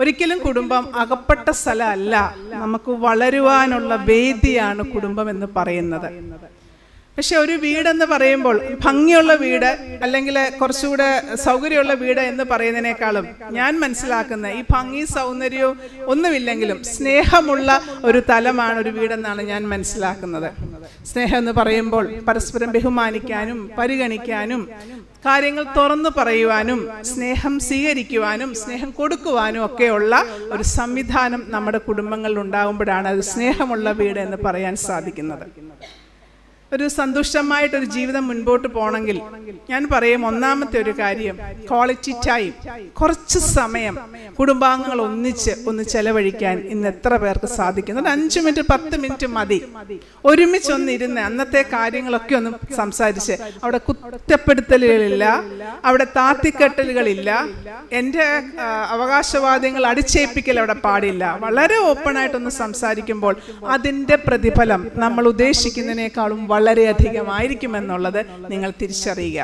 ഒരിക്കലും കുടുംബം അകപ്പെട്ട സ്ഥലമല്ല, നമുക്ക് വളരുവാനുള്ള വേദിയാണ് കുടുംബം എന്ന് പറയുന്നത്. പക്ഷെ ഒരു വീടെന്ന് പറയുമ്പോൾ ഭംഗിയുള്ള വീട് അല്ലെങ്കിൽ കുറച്ചുകൂടെ സൗകര്യമുള്ള വീട് എന്ന് പറയുന്നതിനേക്കാളും ഞാൻ മനസ്സിലാക്കുന്ന ഈ ഭംഗി സൗന്ദര്യവും ഒന്നുമില്ലെങ്കിലും സ്നേഹമുള്ള ഒരു തലമാണ് ഒരു വീടെന്നാണ് ഞാൻ മനസ്സിലാക്കുന്നത്. സ്നേഹം എന്ന് പറയുമ്പോൾ പരസ്പരം ബഹുമാനിക്കാനും പരിഗണിക്കാനും കാര്യങ്ങൾ തുറന്നു പറയുവാനും സ്നേഹം സ്വീകരിക്കുവാനും സ്നേഹം കൊടുക്കുവാനും ഒക്കെയുള്ള ഒരു സംവിധാനം നമ്മുടെ കുടുംബങ്ങളിൽ ഉണ്ടാകുമ്പോഴാണ് അത് സ്നേഹമുള്ള വീട് എന്ന് പറയാൻ സാധിക്കുന്നത്. ഒരു സന്തുഷ്ടമായിട്ടൊരു ജീവിതം മുൻപോട്ട് പോകണമെങ്കിൽ ഞാൻ പറയും, ഒന്നാമത്തെ ഒരു കാര്യം ക്വാളിറ്റി ടൈം. കുറച്ച് സമയം കുടുംബാംഗങ്ങൾ ഒന്ന് ചെലവഴിക്കാൻ ഇന്ന് എത്ര പേർക്ക് സാധിക്കുന്നു? 5 മിനിറ്റ് 10 മിനിറ്റ് മതി. ഒരുമിച്ചൊന്നിരുന്ന് അന്നത്തെ കാര്യങ്ങളൊക്കെ ഒന്ന് സംസാരിച്ച്, അവിടെ കുറ്റപ്പെടുത്തലുകളില്ല, അവിടെ താത്തിക്കെട്ടലുകളില്ല, എൻ്റെ അവകാശവാദങ്ങൾ അടിച്ചേൽപ്പിക്കൽ അവിടെ പാടില്ല. വളരെ ഓപ്പണായിട്ടൊന്ന് സംസാരിക്കുമ്പോൾ അതിൻ്റെ പ്രതിഫലം നമ്മൾ ഉദ്ദേശിക്കുന്നതിനേക്കാളും വളരെയധികമായിരിക്കുമെന്നുള്ളത് നിങ്ങൾ തിരിച്ചറിയുക.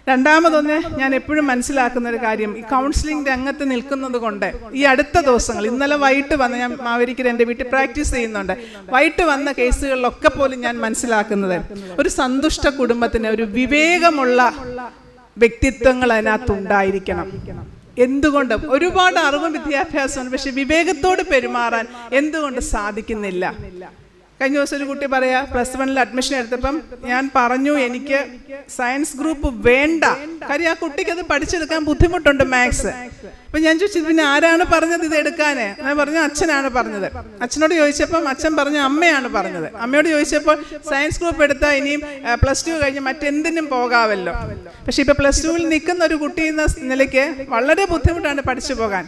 രണ്ടാമതൊന്ന് ഞാൻ എപ്പോഴും മനസ്സിലാക്കുന്ന ഒരു കാര്യം, ഈ കൗൺസിലിംഗ് രംഗത്ത് നിൽക്കുന്നത് കൊണ്ട് ഈ അടുത്ത ദിവസങ്ങൾ, ഇന്നലെ വൈകിട്ട് വന്ന് ഞാൻ മാവേലിക്കര എൻ്റെ വീട്ടിൽ പ്രാക്ടീസ് ചെയ്യുന്നുണ്ട്, വൈകിട്ട് വന്ന കേസുകളിലൊക്കെ പോലും ഞാൻ മനസ്സിലാക്കുന്നത് ഒരു സന്തുഷ്ട കുടുംബത്തിന് ഒരു വിവേകമുള്ള വ്യക്തിത്വങ്ങൾ അതിനകത്തുണ്ടായിരിക്കണം. എന്തുകൊണ്ട്? ഒരുപാട് അറിവും വിദ്യാഭ്യാസമുണ്ട്, പക്ഷെ വിവേകത്തോട് പെരുമാറാൻ എന്തുകൊണ്ട് സാധിക്കുന്നില്ല? കഴിഞ്ഞ ദിവസം ഒരു കുട്ടി പറയാ, +1 അഡ്മിഷൻ എടുത്തപ്പം ഞാൻ പറഞ്ഞു എനിക്ക് സയൻസ് ഗ്രൂപ്പ് വേണ്ട, കാര്യം ആ കുട്ടിക്ക് അത് പഠിച്ചെടുക്കാൻ ബുദ്ധിമുട്ടുണ്ട് മാത്സ്. അപ്പം ഞാൻ ചോദിച്ചു, പിന്നെ ആരാണ് പറഞ്ഞത് ഇത് എടുക്കാന്? ഞാൻ പറഞ്ഞു അച്ഛനാണ് പറഞ്ഞത്. അച്ഛനോട് ചോദിച്ചപ്പം അച്ഛൻ പറഞ്ഞു അമ്മയാണ് പറഞ്ഞത്. അമ്മയോട് ചോദിച്ചപ്പോൾ സയൻസ് ഗ്രൂപ്പ് എടുത്താൽ ഇനിയും +2 കഴിഞ്ഞ് മറ്റെന്തിനും പോകാമല്ലോ. പക്ഷെ ഇപ്പം +2 നിൽക്കുന്ന ഒരു കുട്ടി എന്ന നിലയ്ക്ക് വളരെ ബുദ്ധിമുട്ടാണ് പഠിച്ചു പോകാൻ.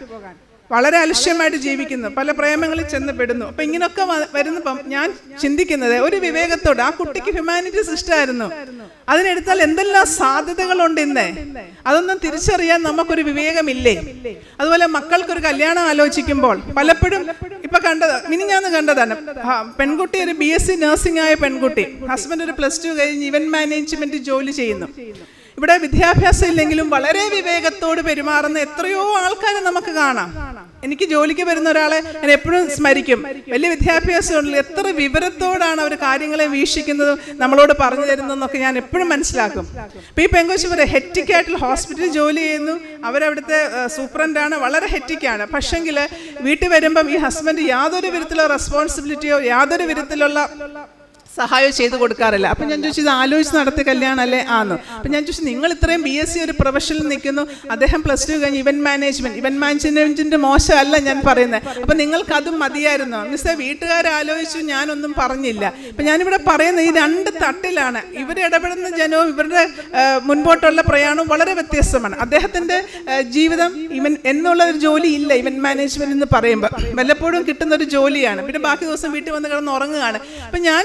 വളരെ അലക്ഷ്യമായിട്ട് ജീവിക്കുന്നു, പല പ്രേമങ്ങളിൽ ചെന്ന് പെടുന്നു. അപ്പം ഇങ്ങനെയൊക്കെ വരുന്നപ്പം ഞാൻ ചിന്തിക്കുന്നത്, ഒരു വിവേകത്തോട് ആ കുട്ടിക്ക് ഹ്യൂമാനിറ്റീസ് ഇഷ്ടമായിരുന്നു, അതിനെടുത്താൽ എന്തെല്ലാം സാധ്യതകളുണ്ട് ഇന്ന്, അതൊന്നും തിരിച്ചറിയാൻ നമുക്കൊരു വിവേകമില്ലേ? അതുപോലെ മക്കൾക്കൊരു കല്യാണം ആലോചിക്കുമ്പോൾ പലപ്പോഴും ഇപ്പൊ മിനിഞ്ഞാന്ന് കണ്ടതാണ്, പെൺകുട്ടി ഒരു BSc നഴ്സിംഗ് ആയ പെൺകുട്ടി, ഹസ്ബൻഡ് ഒരു +2 കഴിഞ്ഞ് ഇവന്റ് മാനേജ്മെന്റ് ജോലി ചെയ്യുന്നു. ഇവിടെ വിദ്യാഭ്യാസം ഇല്ലെങ്കിലും വളരെ വിവേകത്തോട് പെരുമാറുന്ന എത്രയോ ആൾക്കാരെ നമുക്ക് കാണാം. എനിക്ക് ജോലിക്ക് വരുന്ന ഒരാളെ ഞാൻ എപ്പോഴും സ്മരിക്കും, വലിയ വിദ്യാഭ്യാസമുള്ള എത്ര വിവരത്തോടാണ് അവർ കാര്യങ്ങളെ വീക്ഷിക്കുന്നതും നമ്മളോട് പറഞ്ഞു തരുന്നതെന്നൊക്കെ ഞാൻ എപ്പോഴും മനസ്സിലാക്കും. ഇപ്പം ഈ പെങ്കൊച്ച് വരെ ഹെറ്റിക്കായിട്ടുള്ള ഹോസ്പിറ്റലിൽ ജോലി ചെയ്യുന്നു, അവരവിടുത്തെ സൂപ്രണ്ടാണ്, വളരെ ഹെറ്റിക്കാണ്. പക്ഷെങ്കിൽ വീട്ടിൽ വരുമ്പം ഈ ഹസ്ബൻഡ് യാതൊരു വിധത്തിലുള്ള റെസ്പോൺസിബിലിറ്റിയോ യാതൊരു വിധത്തിലുള്ള സഹായം ചെയ്തു കൊടുക്കാറില്ല. അപ്പം ഞാൻ ചോദിച്ചു, ഇത് ആലോചിച്ച് നടത്തിയ കല്യാണം അല്ലേ? ആന്നു. അപ്പം ഞാൻ ചോദിച്ചു, നിങ്ങൾ ഇത്രയും BSc ഒരു പ്രൊഫഷനിൽ നിൽക്കുന്നു, അദ്ദേഹം +2 കഴിഞ്ഞ് ഇവന്റ് മാനേജ്മെന്റിന്റെ മോശമല്ല ഞാൻ പറയുന്നത്, അപ്പം നിങ്ങൾക്ക് അതും മതിയായിരുന്നു. മിസ്സേ, വീട്ടുകാരാലോചിച്ചു, ഞാനൊന്നും പറഞ്ഞില്ല. അപ്പം ഞാനിവിടെ പറയുന്നത് ഈ 2 തട്ടിലാണ്. ഇവർ ഇടപെടുന്ന ജനവും ഇവരുടെ മുൻപോട്ടുള്ള പ്രയാണവും വളരെ വ്യത്യസ്തമാണ്. അദ്ദേഹത്തിൻ്റെ ജീവിതം എന്നുള്ള ഒരു ജോലി ഇല്ല, ഇവന്റ് മാനേജ്മെന്റ് എന്ന് പറയുമ്പോൾ വല്ലപ്പോഴും കിട്ടുന്ന ഒരു ജോലിയാണ്. പിന്നെ ബാക്കി ദിവസം വീട്ടിൽ വന്ന് കിടന്ന് ഉറങ്ങുകയാണ്. അപ്പം ഞാൻ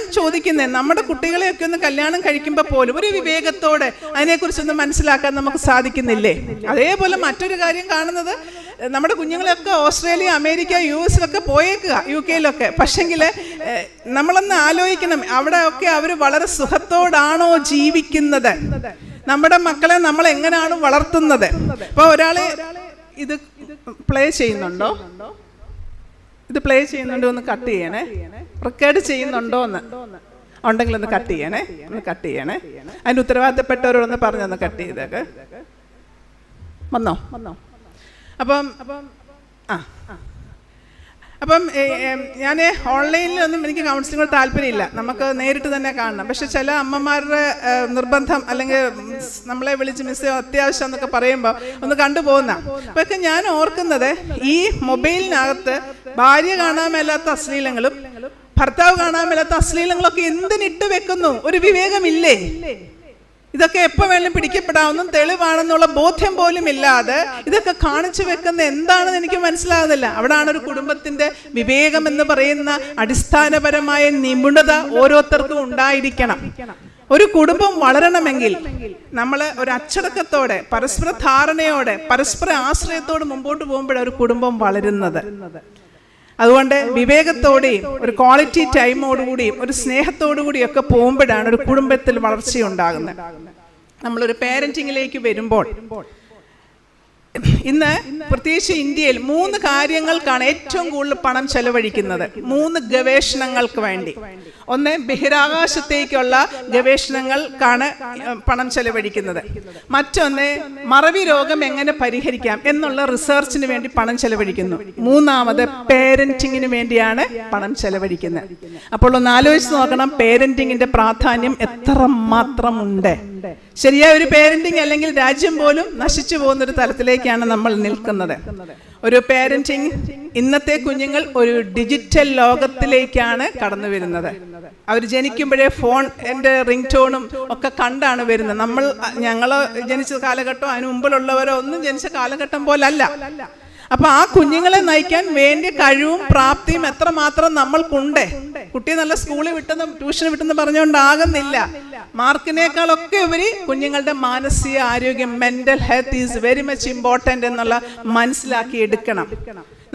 നമ്മുടെ കുട്ടികളെയൊക്കെ ഒന്ന് കല്യാണം കഴിക്കുമ്പോൾ പോലും ഒരു വിവേകത്തോടെ അതിനെക്കുറിച്ചൊന്ന് മനസ്സിലാക്കാൻ നമുക്ക് സാധിക്കുന്നില്ലേ? അതേപോലെ മറ്റൊരു കാര്യം കാണുന്നത്, നമ്മുടെ കുഞ്ഞുങ്ങളൊക്കെ ഓസ്ട്രേലിയ, അമേരിക്ക, US പോയേക്കുക, UK പക്ഷെങ്കിൽ നമ്മളൊന്ന് ആലോചിക്കണം, അവിടെ ഒക്കെ അവർ വളരെ സുഖത്തോടാണോ ജീവിക്കുന്നത്? നമ്മുടെ മക്കളെ നമ്മൾ എങ്ങനെയാണ് വളർത്തുന്നത്? ഇപ്പോൾ ഒരാളെ ഇത് പ്ലേ ചെയ്യുന്നുണ്ടോ? ഇത് പ്ലേ ചെയ്യുന്നുണ്ടോ? ഒന്ന് കട്ട് ചെയ്യണേ. റെക്കോർഡ് ചെയ്യുന്നുണ്ടോ എന്ന് ഉണ്ടെങ്കിൽ ഒന്ന് കട്ട് ചെയ്യണേ. അതിന് ഉത്തരവാദിത്തപ്പെട്ടവരോടൊന്ന് പറഞ്ഞൊന്ന് കട്ട് ചെയ്തേക്ക്. വന്നോ? അപ്പം ഞാൻ ഓൺലൈനിലൊന്നും എനിക്ക് കൗൺസിലിംഗ് താല്പര്യമില്ല, നമുക്ക് നേരിട്ട് തന്നെ കാണണം. പക്ഷെ ചില അമ്മമാരുടെ നിർബന്ധം അല്ലെങ്കിൽ നമ്മളെ വിളിച്ച് മിസ് അത്യാവശ്യം എന്നൊക്കെ പറയുമ്പോൾ ഒന്ന് കണ്ടുപോകുന്ന. അപ്പൊക്കെ ഞാൻ ഓർക്കുന്നത്, ഈ മൊബൈലിനകത്ത് ഭാര്യ കാണാൻ മേലാത്ത അശ്ലീലങ്ങളും ഭർത്താവ് കാണാൻ മേലാത്ത അശ്ലീലങ്ങളൊക്കെ എന്തിനിട്ട് വെക്കുന്നു? ഒരു വിവേകമില്ലേ? ഇതൊക്കെ എപ്പോൾ വേണമെങ്കിലും പിടിക്കപ്പെടാവുന്ന തെളിവാണെന്നുള്ള ബോധ്യം പോലും ഇല്ലാതെ ഇതൊക്കെ കാണിച്ചു വെക്കുന്ന എന്താണെന്ന് എനിക്ക് മനസ്സിലാകുന്നില്ല. അവിടാണ് ഒരു കുടുംബത്തിന്റെ വിവേകം എന്ന് പറയുന്ന അടിസ്ഥാനപരമായ നിപുണത ഓരോരുത്തർക്കും ഉണ്ടായിരിക്കണം. ഒരു കുടുംബം വളരണമെങ്കിൽ നമ്മൾ ഒരു അച്ചടക്കത്തോടെ, പരസ്പര ധാരണയോടെ, പരസ്പര ആശ്രയത്തോടെ മുമ്പോട്ട് പോകുമ്പോഴാണ് ഒരു കുടുംബം വളരുന്നത്. അതുകൊണ്ട് വിവേകത്തോടെയും ഒരു ക്വാളിറ്റി ടൈമോടുകൂടിയും ഒരു സ്നേഹത്തോടുകൂടിയൊക്കെ പോകുമ്പോഴാണ് ഒരു കുടുംബത്തിൽ വളർച്ചയുണ്ടാകുന്നത്. നമ്മളൊരു പേരൻറ്റിങ്ങിലേക്ക് വരുമ്പോൾ ഇന്ന് പ്രത്യേകിച്ച് ഇന്ത്യയിൽ 3 കാര്യങ്ങൾക്കാണ് ഏറ്റവും കൂടുതൽ പണം ചെലവഴിക്കുന്നത്. 3 ഗവേഷണങ്ങൾക്ക് വേണ്ടി. ഒന്ന്, ബഹിരാകാശത്തേക്കുള്ള ഗവേഷണങ്ങൾക്കാണ് പണം ചെലവഴിക്കുന്നത്. മറ്റൊന്ന്, മറവി രോഗം എങ്ങനെ പരിഹരിക്കാം എന്നുള്ള റിസർച്ചിന് വേണ്ടി പണം ചെലവഴിക്കുന്നു. മൂന്നാമത്, പേരന്റിങ്ങിന് വേണ്ടിയാണ് പണം ചെലവഴിക്കുന്നത്. അപ്പോൾ ഒന്ന് ആലോചിച്ച് നോക്കണം, പേരന്റിങ്ങിന്റെ പ്രാധാന്യം എത്രമാത്രമുണ്ട്. ശരിയായ ഒരു പേരന്റിങ് അല്ലെങ്കിൽ രാജ്യം പോലും നശിച്ചു പോകുന്നൊരു തലത്തിലേക്കാണ് നമ്മൾ നിൽക്കുന്നത്. ഒരു പേരന്റിങ്, ഇന്നത്തെ കുഞ്ഞുങ്ങൾ ഒരു ഡിജിറ്റൽ ലോകത്തിലേക്കാണ് കടന്നു വരുന്നത്. അവർ ജനിക്കുമ്പോഴേ ഫോൺ എൻ്റെ റിംഗ് ടോണും ഒക്കെ കണ്ടാണ് വരുന്നത്. ഞങ്ങൾ ജനിച്ച കാലഘട്ടം അതിന് മുമ്പിലുള്ളവരോ ഒന്നും ജനിച്ച കാലഘട്ടം പോലല്ല. അപ്പൊ ആ കുഞ്ഞുങ്ങളെ നയിക്കാൻ വേണ്ടിയ കഴിവും പ്രാപ്തിയും എത്രമാത്രം നമ്മൾക്കുണ്ട്. കുട്ടി നല്ല സ്കൂളിൽ വിട്ടെന്ന് ട്യൂഷന് വിട്ടെന്ന് പറഞ്ഞുകൊണ്ടാകുന്നില്ല. മാർക്കിനേക്കാളൊക്കെ ഉപരി കുഞ്ഞുങ്ങളുടെ മാനസിക ആരോഗ്യം, mental health is very much important എന്നുള്ള മനസ്സിലാക്കി എടുക്കണം.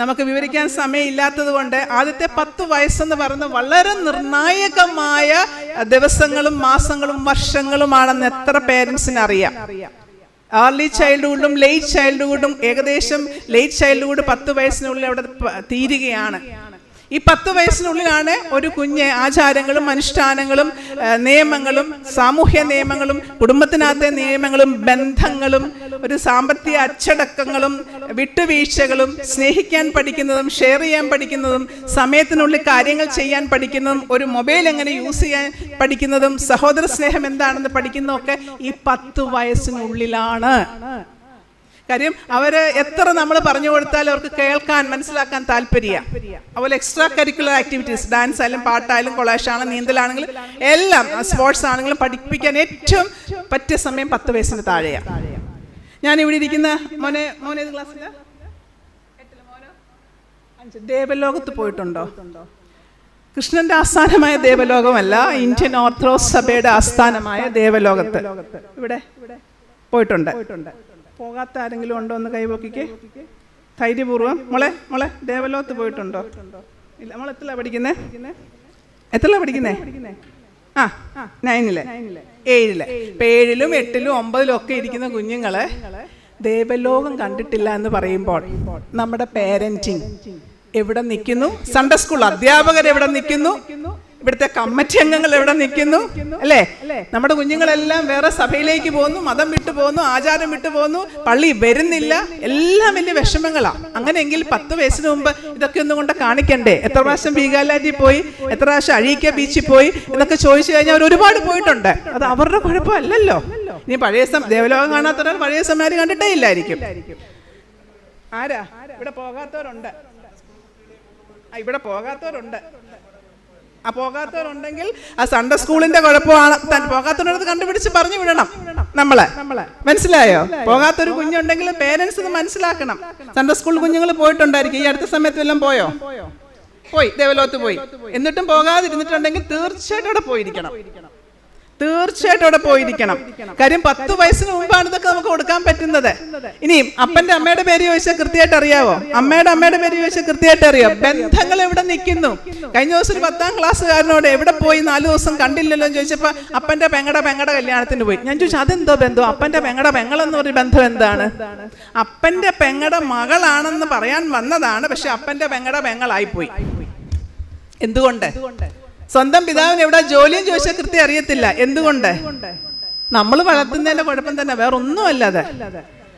നമുക്ക് വിവരിക്കാൻ സമയമില്ലാത്തത് കൊണ്ട് ആദ്യത്തെ 10 വയസ്സെന്ന് പറയുന്നത് വളരെ നിർണായകമായ ദിവസങ്ങളും മാസങ്ങളും വർഷങ്ങളുമാണെന്ന് എത്ര പേരൻസിന് അറിയാം. ഏർലി ചൈൽഡ്ഹുഡും ലേറ്റ് ചൈൽഡ്ഹുഡും, ഏകദേശം ലേറ്റ് ചൈൽഡ്ഹുഡ് 10 വയസ്സിനുള്ളിൽ അവിടെ തീരുകയാണ്. ഈ 10 വയസ്സിനുള്ളിലാണ് ഒരു കുഞ്ഞ് ആചാരങ്ങളും അനുഷ്ഠാനങ്ങളും നിയമങ്ങളും സാമൂഹ്യ നിയമങ്ങളും കുടുംബത്തിനകത്തെ നിയമങ്ങളും ബന്ധങ്ങളും ഒരു സാമ്പത്തിക അച്ചടക്കങ്ങളും വിട്ടുവീഴ്ചകളും സ്നേഹിക്കാൻ പഠിക്കുന്നതും ഷെയർ ചെയ്യാൻ പഠിക്കുന്നതും സമയത്തിനുള്ളിൽ കാര്യങ്ങൾ ചെയ്യാൻ പഠിക്കുന്നതും ഒരു മൊബൈൽ എങ്ങനെ യൂസ് ചെയ്യാൻ പഠിക്കുന്നതും സഹോദര സ്നേഹം എന്താണെന്ന് പഠിക്കുന്നതൊക്കെ ഈ 10 വയസ്സിനുള്ളിലാണ്. കാര്യം അവര് എത്ര നമ്മൾ പറഞ്ഞു കൊടുത്താലും അവർക്ക് കേൾക്കാൻ മനസ്സിലാക്കാൻ താല്പര്യം. അതുപോലെ എക്സ്ട്രാ കരിക്കുലർ ആക്ടിവിറ്റീസ്, ഡാൻസ് ആയാലും പാട്ടായാലും കൊളേഷാണെങ്കിലും നീന്തലാണെങ്കിലും എല്ലാം സ്പോർട്സ് ആണെങ്കിലും പഠിപ്പിക്കാൻ ഏറ്റവും പറ്റിയ സമയം 10 വയസ്സിന് താഴെയാണ്. ഞാൻ ഇവിടെ ഇരിക്കുന്ന മോനെ ഏത് ക്ലാസ്സിലാ? ദേവലോകത്ത് പോയിട്ടുണ്ടോ? കൃഷ്ണന്റെ ആസ്ഥാനമായ ദേവലോകമല്ല, ഇന്ത്യൻ ഓർത്തഡോക്സ് സഭയുടെ ആസ്ഥാനമായ ദേവലോകത്ത് ഇവിടെ പോയിട്ടുണ്ട്. പോകാത്ത ആരെങ്കിലും ഉണ്ടോ എന്ന് കൈപൊക്കിക്ക് ധൈര്യപൂർവ്വം. മോളെ ദേവലോകത്ത് പോയിട്ടുണ്ടോ? ഇല്ല. മോൾ എത്രയാ പഠിക്കുന്നേ? ആ 9-ല് 7-ല്. ഇപ്പം 7-ലും 8-ലും 9-ലും ഒക്കെ ഇരിക്കുന്ന കുഞ്ഞുങ്ങളെ ദേവലോകം കണ്ടിട്ടില്ല എന്ന് പറയുമ്പോൾ നമ്മുടെ പേരന്റിങ് എവിടെ നിൽക്കുന്നു? സൺഡേ സ്കൂൾ അധ്യാപകർ എവിടെ നിൽക്കുന്നു? ഇവിടുത്തെ കമ്മിറ്റി അംഗങ്ങൾ എവിടെ നിൽക്കുന്നു? അല്ലേ? നമ്മുടെ കുഞ്ഞുങ്ങളെല്ലാം വേറെ സഭയിലേക്ക് പോകുന്നു, മതം വിട്ടു പോകുന്നു, ആചാരം വിട്ടു പോകുന്നു, പള്ളി വരുന്നില്ല. എല്ലാം വലിയ വിഷമങ്ങളാണ്. അങ്ങനെയെങ്കിൽ 10 വയസ്സിന് മുമ്പ് ഇതൊക്കെ ഒന്നും കൊണ്ട് കാണിക്കണ്ടേ? എത്ര പ്രാവശ്യം ബീഗാലാൻഡിൽ പോയി, എത്ര പ്രാവശ്യം അഴീക്ക ബീച്ചിൽ പോയി എന്നൊക്കെ ചോദിച്ചു കഴിഞ്ഞാൽ അവർ ഒരുപാട് പോയിട്ടുണ്ട്. അത് അവരുടെ കുഴപ്പമല്ലല്ലോ. ഇനി പഴയ ദേവലോകം കാണാത്തവരാൾ പഴയ സമയം കണ്ടിട്ടേ ഇല്ലായിരിക്കും. ആരാ ഇവിടെ പോകാത്തവരുണ്ട്? ഇവിടെ പോകാത്തവരുണ്ട്. ആ പോകാത്തവരുണ്ടെങ്കിൽ ആ സൺഡേ സ്കൂളിന്റെ കുഴപ്പമാണ്. പോകാത്തവരടുത്ത് കണ്ടുപിടിച്ച് പറഞ്ഞു വിടണം നമ്മളെ. മനസ്സിലായോ? പോകാത്തൊരു കുഞ്ഞുണ്ടെങ്കിൽ പേരൻസ് ഇത് മനസ്സിലാക്കണം. സൺഡേ സ്കൂൾ കുഞ്ഞുങ്ങൾ പോയിട്ടുണ്ടായിരിക്കും. ഈ അടുത്ത സമയത്ത് എല്ലാം പോയി ദേവലോകത്ത് പോയി. എന്നിട്ടും പോകാതിരുന്നിട്ടുണ്ടെങ്കിൽ തീർച്ചയായിട്ടും അവിടെ പോയിരിക്കണം. കാര്യം 10 വയസ്സിന് മുമ്പാണ് ഇതൊക്കെ നമുക്ക് കൊടുക്കാൻ പറ്റുന്നത്. ഇനിയും അപ്പന്റെ അമ്മയുടെ പേര് ചോദിച്ചാൽ കൃത്യമായിട്ട് അറിയാവോ? അമ്മയുടെ പേര് ചോദിച്ചാൽ കൃത്യമായിട്ട് അറിയാം. ബന്ധങ്ങൾ എവിടെ നിൽക്കുന്നു? കഴിഞ്ഞ ദിവസം ഒരു 10ാം ക്ലാസ്സുകാരനോട് എവിടെ പോയി 4 ദിവസം കണ്ടില്ലല്ലോ എന്ന് ചോദിച്ചപ്പോ അപ്പന്റെ പെങ്ങടെ കല്യാണത്തിന് പോയി. ഞാൻ ചോദിച്ചു അതെന്തോ ബന്ധം? അപ്പന്റെ പെങ്ങളെന്ന് പറഞ്ഞ ബന്ധം എന്താണ്? അപ്പന്റെ പെങ്ങടെ മകളാണെന്ന് പറയാൻ വന്നതാണ്. പക്ഷെ അപ്പന്റെ പെങ്ങളായിപ്പോയി. എന്തുകൊണ്ട്? സ്വന്തം പിതാവിന് എവിടെ ജോലിയും ചോദിച്ചാൽ കൃത്യം അറിയത്തില്ല. എന്തുകൊണ്ട്? നമ്മൾ വളർത്തുന്നതിന്റെ കുഴപ്പം തന്നെ, വേറെ ഒന്നും അല്ലാതെ.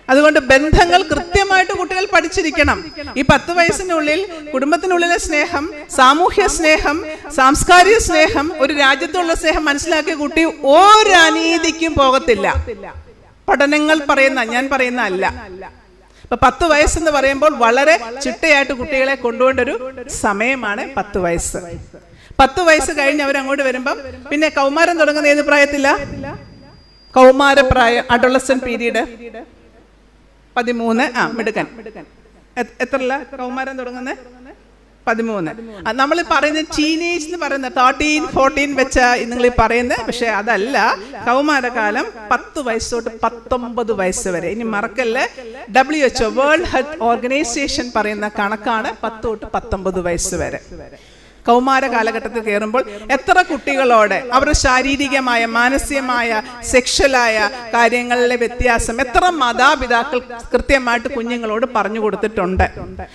അതുകൊണ്ട് ബന്ധങ്ങൾ കൃത്യമായിട്ട് കുട്ടികൾ പഠിച്ചിരിക്കണം. ഈ 10 വയസ്സിനുള്ളിൽ കുടുംബത്തിനുള്ളിലെ സ്നേഹം, സാമൂഹ്യ സ്നേഹം, സാംസ്കാരിക സ്നേഹം, ഒരു രാജ്യത്തുള്ള സ്നേഹം മനസ്സിലാക്കിയ കുട്ടി ഒരു അനീതിക്കും പോകത്തില്ല. പഠനങ്ങൾ ഞാൻ പറയുന്ന അല്ല. ഇപ്പൊ 10 വയസ്സെന്ന് പറയുമ്പോൾ വളരെ ചിട്ടയായിട്ട് കുട്ടികളെ കൊണ്ടുപോകേണ്ട ഒരു സമയമാണ് 10 വയസ്സ്. 10 വയസ്സ് കഴിഞ്ഞ് അവരങ്ങോട്ട് വരുമ്പം പിന്നെ കൗമാരം തുടങ്ങുന്ന ഏത് പ്രായത്തില? കൗമാരപ്രായം, അഡോളസന്റ് പീരീഡ് 13. മിടുക്കൻ. എത്രല്ല കൗമാരം തുടങ്ങുന്നത്? 13. നമ്മൾ പറയുന്നത് ടീനേജ് എന്ന് പറയുന്നത് 13, 14 വെച്ചാ നിങ്ങൾ പറയുന്നത്. പക്ഷെ അതല്ല. കൗമാരകാലം 10 വയസ്സ് തൊട്ട് 19 വയസ്സ് വരെ. ഇനി മറക്കല്ലേ, WHO വേൾഡ് ഹെൽത്ത് ഓർഗനൈസേഷൻ പറയുന്ന കണക്കാണ് 10 തൊട്ട് 19 വയസ്സ് വരെ. കൗമാര കാലഘട്ടത്തിൽ കയറുമ്പോൾ എത്ര കുട്ടികളോട് അവരുടെ ശാരീരികമായ, മാനസികമായ, സെക്ഷലായ കാര്യങ്ങളിലെ വ്യത്യാസം എത്ര മാതാപിതാക്കൾ കൃത്യമായിട്ട് കുഞ്ഞുങ്ങളോട് പറഞ്ഞു കൊടുത്തിട്ടുണ്ട്.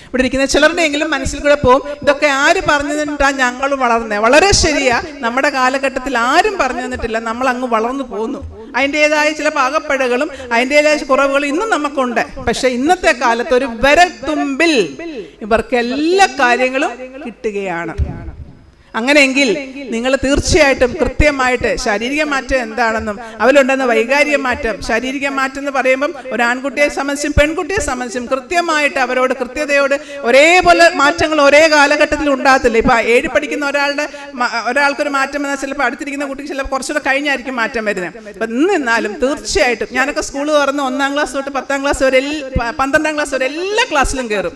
ഇവിടെ ഇരിക്കുന്ന ചിലരുടെയെങ്കിലും മനസ്സിൽ കൂടെ പോവും, ഇതൊക്കെ ആര് പറഞ്ഞു തന്നിട്ടാ ഞങ്ങൾ വളർന്നേ? വളരെ ശരിയാ, നമ്മുടെ കാലഘട്ടത്തിൽ ആരും പറഞ്ഞു തന്നിട്ടില്ല, നമ്മൾ അങ്ങ് വളർന്നു പോകുന്നു. അതിൻ്റെതായ ചില പാകപ്പഴകളും അതിൻ്റെതായ കുറവുകളും ഇന്നും നമുക്കുണ്ട്. പക്ഷെ ഇന്നത്തെ കാലത്ത് ഒരു വിരൽത്തുമ്പിൽ ഇവർക്ക് എല്ലാ കാര്യങ്ങളും കിട്ടുകയാണ്. അങ്ങനെയെങ്കിൽ നിങ്ങൾ തീർച്ചയായിട്ടും കൃത്യമായിട്ട് ശാരീരിക മാറ്റം എന്താണെന്നും അവരുണ്ടെന്ന വൈകാരിക മാറ്റം, ശാരീരിക മാറ്റം എന്ന് പറയുമ്പം ഒരു ആൺകുട്ടിയെ സംബന്ധിച്ചും പെൺകുട്ടിയെ സംബന്ധിച്ചും കൃത്യമായിട്ട് അവരോട് കൃത്യതയോട് ഒരേപോലെ മാറ്റങ്ങൾ ഒരേ കാലഘട്ടത്തിൽ ഉണ്ടാകത്തില്ല. ഇപ്പം 7 പഠിക്കുന്ന ഒരാൾക്കൊരു മാറ്റം എന്നാൽ ചിലപ്പോൾ അടുത്തിരിക്കുന്ന കുട്ടിക്ക് ചിലപ്പോൾ കുറച്ചുകൂടെ കഴിഞ്ഞായിരിക്കും മാറ്റം വരുന്നത്. അപ്പം എന്നിരുന്നാലും തീർച്ചയായിട്ടും ഞാനൊക്കെ സ്കൂൾ തുറന്ന് 1-ാം ക്ലാസ് തൊട്ട് 10-ാം ക്ലാസ് വരെ 12-ാം ക്ലാസ് വരെ എല്ലാ ക്ലാസ്സിലും കയറും.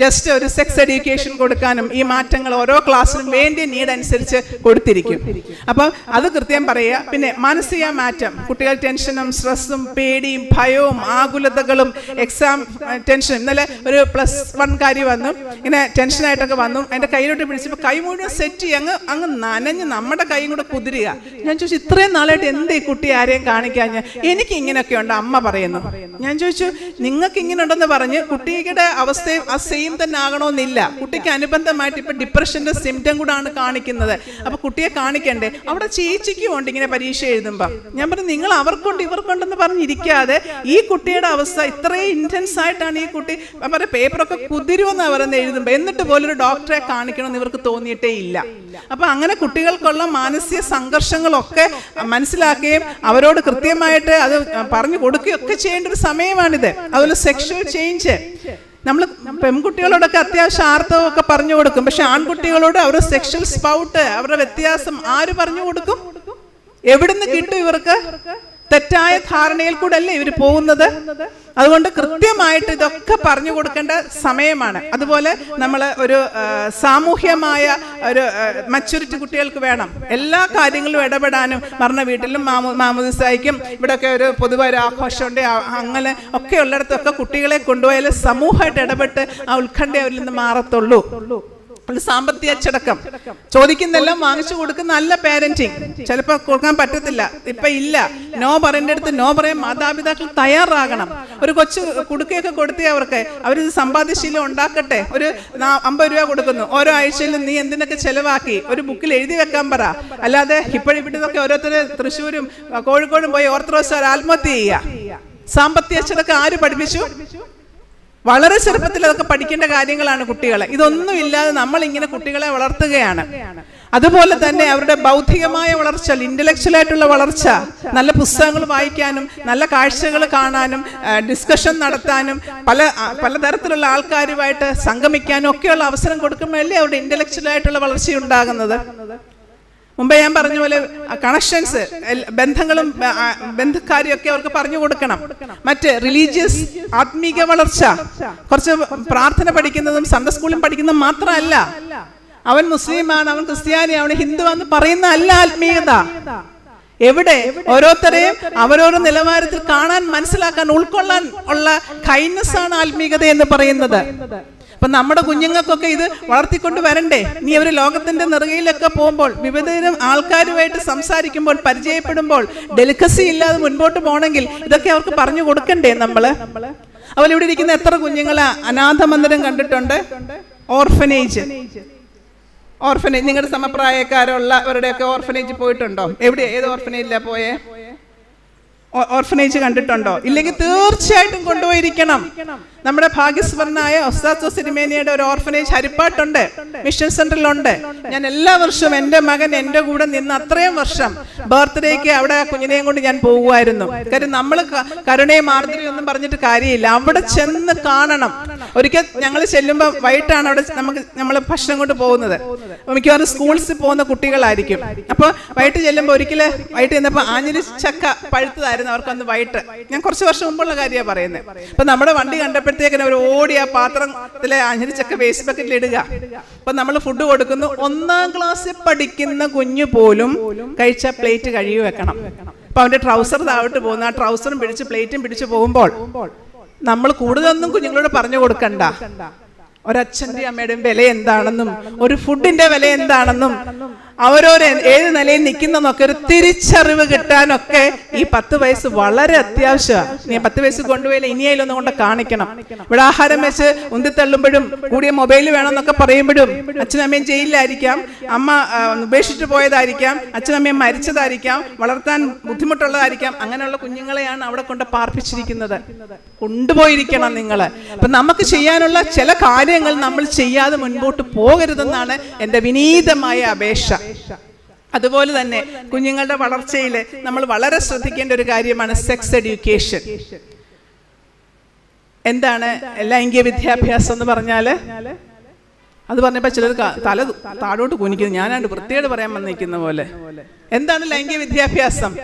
ജസ്റ്റ് ഒരു സെക്സ് എഡ്യൂക്കേഷൻ കൊടുക്കാനും ഈ മാറ്റങ്ങൾ ഓരോ ക്ലാസ്സിലും വേണ്ടിയ നീഡ് അനുസരിച്ച് കൊടുത്തിരിക്കും. അപ്പം അത് കൃത്യം പറയുക. പിന്നെ മാനസിക മാറ്റം, കുട്ടികൾ ടെൻഷനും സ്ട്രെസ്സും പേടിയും ഭയവും ആകുലതകളും എക്സാം ടെൻഷനും. ഇന്നലെ ഒരു +1 വന്നു, ഇങ്ങനെ ടെൻഷനായിട്ടൊക്കെ വന്നു, അതിൻ്റെ കയ്യിലോട്ട് പിടിച്ചപ്പോൾ കൈ മുഴുവൻ സെറ്റ് ചെയ്ത് അങ്ങ് നനഞ്ഞ് നമ്മുടെ കൈയും കൂടെ കുതിരുക. ഞാൻ ചോദിച്ചു, ഇത്രയും നാളായിട്ട് എന്ത് ഈ കുട്ടി ആരെയും കാണിക്കാൻ? എനിക്ക് ഇങ്ങനെയൊക്കെ ഉണ്ട് അമ്മ പറയുന്നു. ഞാൻ ചോദിച്ചു, നിങ്ങൾക്ക് ഇങ്ങനെ ഉണ്ടെന്ന് പറഞ്ഞ് കുട്ടിയുടെ അവസ്ഥയും ആ സെയിം തന്നെ ആകണമെന്നില്ല. കുട്ടിക്ക് അനുബന്ധമായിട്ട് ഇപ്പൊ ഡിപ്രഷന്റെ സിംറ്റം കൂടാണ് കാണിക്കുന്നത്. അപ്പൊ കുട്ടിയെ കാണിക്കണ്ടേ? അവിടെ ചേച്ചിക്കും ഉണ്ട് ഇങ്ങനെ പരീക്ഷ എഴുതുമ്പോ. ഞാൻ പറഞ്ഞു, നിങ്ങൾ അവർക്കുണ്ട് ഇവർക്കുണ്ടെന്ന് പറഞ്ഞിരിക്കാതെ ഈ കുട്ടിയുടെ അവസ്ഥ ഇത്രയും ഇന്റൻസ് ആയിട്ടാണ് ഈ കുട്ടി പേപ്പറൊക്കെ കുതിരുമെന്നാണ് പറയുന്നത് എഴുതുമ്പോ, എന്നിട്ട് പോലൊരു ഡോക്ടറെ കാണിക്കണമെന്ന് ഇവർക്ക് തോന്നിയിട്ടേ ഇല്ല. അപ്പൊ അങ്ങനെ കുട്ടികൾക്കുള്ള മാനസിക സംഘർഷങ്ങളൊക്കെ മനസ്സിലാക്കുകയും അവരോട് കൃത്യമായിട്ട് അത് പറഞ്ഞു കൊടുക്കുകയൊക്കെ ചെയ്യേണ്ട ഒരു സമയമാണിത്. അതുപോലെ സെക്ഷൽ ചേഞ്ച്, നമ്മൾ പെൺകുട്ടികളോടൊക്കെ അത്യാവശ്യം ആർത്തവമൊക്കെ പറഞ്ഞു കൊടുക്കും. പക്ഷെ ആൺകുട്ടികളോട് അവരുടെ സെക്ഷൽ സ്പൗട്ട്, അവരുടെ വ്യത്യാസം ആര് പറഞ്ഞു കൊടുക്കും? എവിടുന്ന് കിട്ടും ഇവർക്ക്? തെറ്റായ ധാരണയിൽ കൂടെ അല്ലേ ഇവർ പോകുന്നത്. അതുകൊണ്ട് കൃത്യമായിട്ട് ഇതൊക്കെ പറഞ്ഞു കൊടുക്കേണ്ട സമയമാണ്. അതുപോലെ നമ്മൾ ഒരു സാമൂഹ്യമായ ഒരു മച്യൂരിറ്റി കുട്ടികൾക്ക് വേണം. എല്ലാ കാര്യങ്ങളിലും ഇടപെടാനും, മരണ വീട്ടിലും മാമോദിസായ്ക്കും ഇവിടെയൊക്കെ ഒരു പൊതുവായ ഒരു ആഘോഷമുണ്ട്, അങ്ങനെ ഒക്കെ ഉള്ളിടത്തൊക്കെ കുട്ടികളെ കൊണ്ടുപോയാൽ സമൂഹമായിട്ട് ഇടപെട്ട് ആ ഉത്കണ്ഠ അവരിൽ നിന്ന് മാറത്തുള്ളൂ. സാമ്പത്തിക അച്ചടക്കം, ചോദിക്കുന്നെല്ലാം വാങ്ങിച്ചു കൊടുക്കുന്ന നല്ല പാരന്റിങ്. ചിലപ്പോൾ കൊടുക്കാൻ പറ്റത്തില്ല, ഇപ്പൊ ഇല്ല, നോ പറയേണ്ടടുത്ത് നോ പറയാൻ മാതാപിതാക്കൾ തയ്യാറാകണം. ഒരു കൊച്ചു കുടുക്കയൊക്കെ കൊടുത്തേ അവരിത് സമ്പാദ്യശീലം ഉണ്ടാക്കട്ടെ. ഒരു 50 രൂപ കൊടുക്കുന്നു, ഓരോ ആഴ്ചയിലും നീ എന്തിനൊക്കെ ചെലവാക്കി ഒരു ബുക്കിൽ എഴുതി വെക്കാൻ പറ. അല്ലാതെ ഇപ്പോഴിവിടുന്നൊക്കെ ഓരോരുത്തര് തൃശ്ശൂരും കോഴിക്കോടും പോയി ഓർത്തഡോക്സ് ആത്മഹത്യ ചെയ്യുക. സാമ്പത്തിക അച്ചടക്കം ആര് പഠിപ്പിച്ചു? വളരെ ചെറുപ്പത്തിൽ അതൊക്കെ പഠിക്കേണ്ട കാര്യങ്ങളാണ് കുട്ടികളെ. ഇതൊന്നും ഇല്ലാതെ നമ്മൾ ഇങ്ങനെ കുട്ടികളെ വളർത്തുകയാണ്. അതുപോലെ തന്നെ അവരുടെ ബൗദ്ധികമായ വളർച്ച, ഇന്റലക്ച്വൽ ആയിട്ടുള്ള വളർച്ച, നല്ല പുസ്തകങ്ങൾ വായിക്കാനും നല്ല കാഴ്ചകൾ കാണാനും ഡിസ്കഷൻ നടത്താനും പലതരത്തിലുള്ള ആൾക്കാരുമായിട്ട് സംഗമിക്കാനും ഒക്കെയുള്ള അവസരം കൊടുക്കുമ്പോഴല്ലേ അവരുടെ ഇന്റലക്ച്വൽ ആയിട്ടുള്ള വളർച്ച ഉണ്ടാകുന്നത്. മുമ്പേ ഞാൻ പറഞ്ഞ പോലെ കണക്ഷൻസ്, ബന്ധങ്ങളും ബന്ധക്കാരെയൊക്കെ അവർക്ക് പറഞ്ഞു കൊടുക്കണം. മറ്റ് റിലീജിയസ് ആത്മീക വളർച്ച, കുറച്ച് പ്രാർത്ഥന പഠിക്കുന്നതും സൺഡേ സ്കൂളിൽ പഠിക്കുന്നതും മാത്രമല്ല, അവൻ മുസ്ലിമാണ്, അവൻ ക്രിസ്ത്യാനിയാണ്, ഹിന്ദുവാന്ന് പറയുന്ന അല്ല ആത്മീയത. എവിടെ ഓരോരുത്തരെയും അവരോരോ നിലവാരത്തിൽ കാണാൻ, മനസ്സിലാക്കാൻ, ഉൾക്കൊള്ളാൻ ഉള്ള കൈൻഡ്നസ് ആണ് ആത്മീയത എന്ന് പറയുന്നത്. അപ്പൊ നമ്മുടെ കുഞ്ഞുങ്ങൾക്കൊക്കെ ഇത് വളർത്തിക്കൊണ്ട് വരണ്ടേ? ഇനി അവർ ലോകത്തിന്റെ നെറുകയിലൊക്കെ പോകുമ്പോൾ, വിവിധ ആൾക്കാരുമായിട്ട് സംസാരിക്കുമ്പോൾ, പരിചയപ്പെടുമ്പോൾ ഡെലിക്കസി ഇല്ലാതെ മുൻപോട്ട് പോകണമെങ്കിൽ ഇതൊക്കെ അവർക്ക് പറഞ്ഞു കൊടുക്കണ്ടേ നമ്മള്? അതുപോലെ ഇവിടെ ഇരിക്കുന്ന എത്ര കുഞ്ഞുങ്ങളെ അനാഥ മന്ദിരം കണ്ടിട്ടുണ്ട്? ഓർഫനേജ് നിങ്ങളുടെ സമപ്രായക്കാരുള്ളവരുടെയൊക്കെ ഓർഫനേജ് പോയിട്ടുണ്ടോ? ഏത് ഓർഫനേജിലാ പോയേ? ഓർഫനേജ് കണ്ടിട്ടുണ്ടോ? ഇല്ലെങ്കിൽ തീർച്ചയായിട്ടും കൊണ്ടുപോയിരിക്കണം. നമ്മുടെ ഭാഗ്യസ്മരണായ ഉസ്താദ് സിരിമേനിയുടെ ഒരു ഓർഫനേജ് ഹരിപ്പാട്ടുണ്ട്, മിഷൻ സെന്ററിലുണ്ട്. ഞാൻ എല്ലാ വർഷവും എൻ്റെ മകൻ എൻ്റെ കൂടെ നിന്ന് അത്രയും വർഷം ബർത്ത്ഡേക്ക് അവിടെ കുഞ്ഞിനെയും കൊണ്ട് ഞാൻ പോകുമായിരുന്നു. കാര്യം നമ്മൾ കരുണയും ആർദ്രയും ഒന്നും പറഞ്ഞിട്ട് കാര്യമില്ല, അവിടെ ചെന്ന് കാണണം. ഒരിക്കൽ ഞങ്ങൾ ചെല്ലുമ്പോൾ വൈകിട്ടാണ് അവിടെ നമ്മൾ ഭക്ഷണം കൊണ്ട് പോകുന്നത്. മിക്കവാറും സ്കൂൾസിൽ പോകുന്ന കുട്ടികളായിരിക്കും. അപ്പോൾ വൈകിട്ട് ചെല്ലുമ്പോൾ വൈകിട്ട് ചെന്നപ്പോൾ ആഞ്ഞിലി ചക്ക പഴുത്തതായിരുന്നു അവർക്കൊന്ന് വൈകിട്ട്. ഞാൻ കുറച്ച് വർഷം മുമ്പുള്ള കാര്യമാണ് പറയുന്നത്. അപ്പൊ നമ്മുടെ വണ്ടി കണ്ടപ്പോഴത്തേക്കിന് അവർ ഓടി ആ പാത്രത്തിലെ ആഞ്ഞിലി ചക്ക വേസ്റ്റ് ബക്കറ്റിൽ ഇടുക. അപ്പൊ നമ്മൾ ഫുഡ് കൊടുക്കുന്നു. 1-ാം ക്ലാസ്സിൽ പഠിക്കുന്ന കുഞ്ഞു പോലും കഴിച്ച പ്ലേറ്റ് കഴുകി വെക്കണം. അപ്പൊ അവന്റെ ട്രൗസർ താഴോട്ട് പോകുന്നു, ആ ട്രൗസറും പിടിച്ച് പ്ലേറ്റും പിടിച്ച് പോകുമ്പോൾ നമ്മൾ കൂടുതലൊന്നും കുഞ്ഞുങ്ങളോട് പറഞ്ഞു കൊടുക്കണ്ട. ഒരച്ഛൻ്റെ അമ്മയുടെയും വില എന്താണെന്നും ഒരു ഫുഡിന്റെ വില എന്താണെന്നും അവരോര് ഏത് നിലയിൽ നിൽക്കുന്നൊക്കെ ഒരു തിരിച്ചറിവ് കിട്ടാനൊക്കെ ഈ 10 വയസ്സ് വളരെ അത്യാവശ്യമാണ്. നീ 10 വയസ്സ് കൊണ്ടുപോയില്ല, ഇനിയായാലൊന്നും കൊണ്ട് കാണിക്കണം. ഇവിടെ ആഹാരം വെച്ച് ഉന്തിത്തള്ളുമ്പോഴും കൂടിയ മൊബൈൽ വേണമെന്നൊക്കെ പറയുമ്പോഴും അച്ഛനമ്മയും ജയിലിലായിരിക്കാം, അമ്മ ഉപേക്ഷിച്ചു പോയതായിരിക്കാം, അച്ഛനമ്മയും മരിച്ചതായിരിക്കാം, വളർത്താൻ ബുദ്ധിമുട്ടുള്ളതായിരിക്കാം. അങ്ങനെയുള്ള കുഞ്ഞുങ്ങളെയാണ് അവിടെ കൊണ്ട് പാർപ്പിച്ചിരിക്കുന്നത്. കൊണ്ടുപോയിരിക്കണം നിങ്ങൾ. അപ്പൊ നമുക്ക് ചെയ്യാനുള്ള ചില കാര്യങ്ങൾ നമ്മൾ ചെയ്യാതെ മുൻപോട്ട് പോകരുതെന്നാണ് എൻ്റെ വിനീതമായ അപേക്ഷ. അതുപോലെ തന്നെ കുഞ്ഞുങ്ങളുടെ വളർച്ചയിൽ നമ്മൾ വളരെ ശ്രദ്ധിക്കേണ്ട ഒരു കാര്യമാണ് സെക്സ് എഡ്യൂക്കേഷൻ. എന്താണ് ലൈംഗിക വിദ്യാഭ്യാസം എന്ന് പറഞ്ഞാല്? അത് പറഞ്ഞപ്പോൾ ചിലർ തല താഴോട്ട് കുനിക്കുന്നു, ഞാനാണ്ട് വൃത്തിയോട് പറയാൻ വന്നിരിക്കുന്ന പോലെ. എന്താണ് ലൈംഗിക വിദ്യാഭ്യാസം?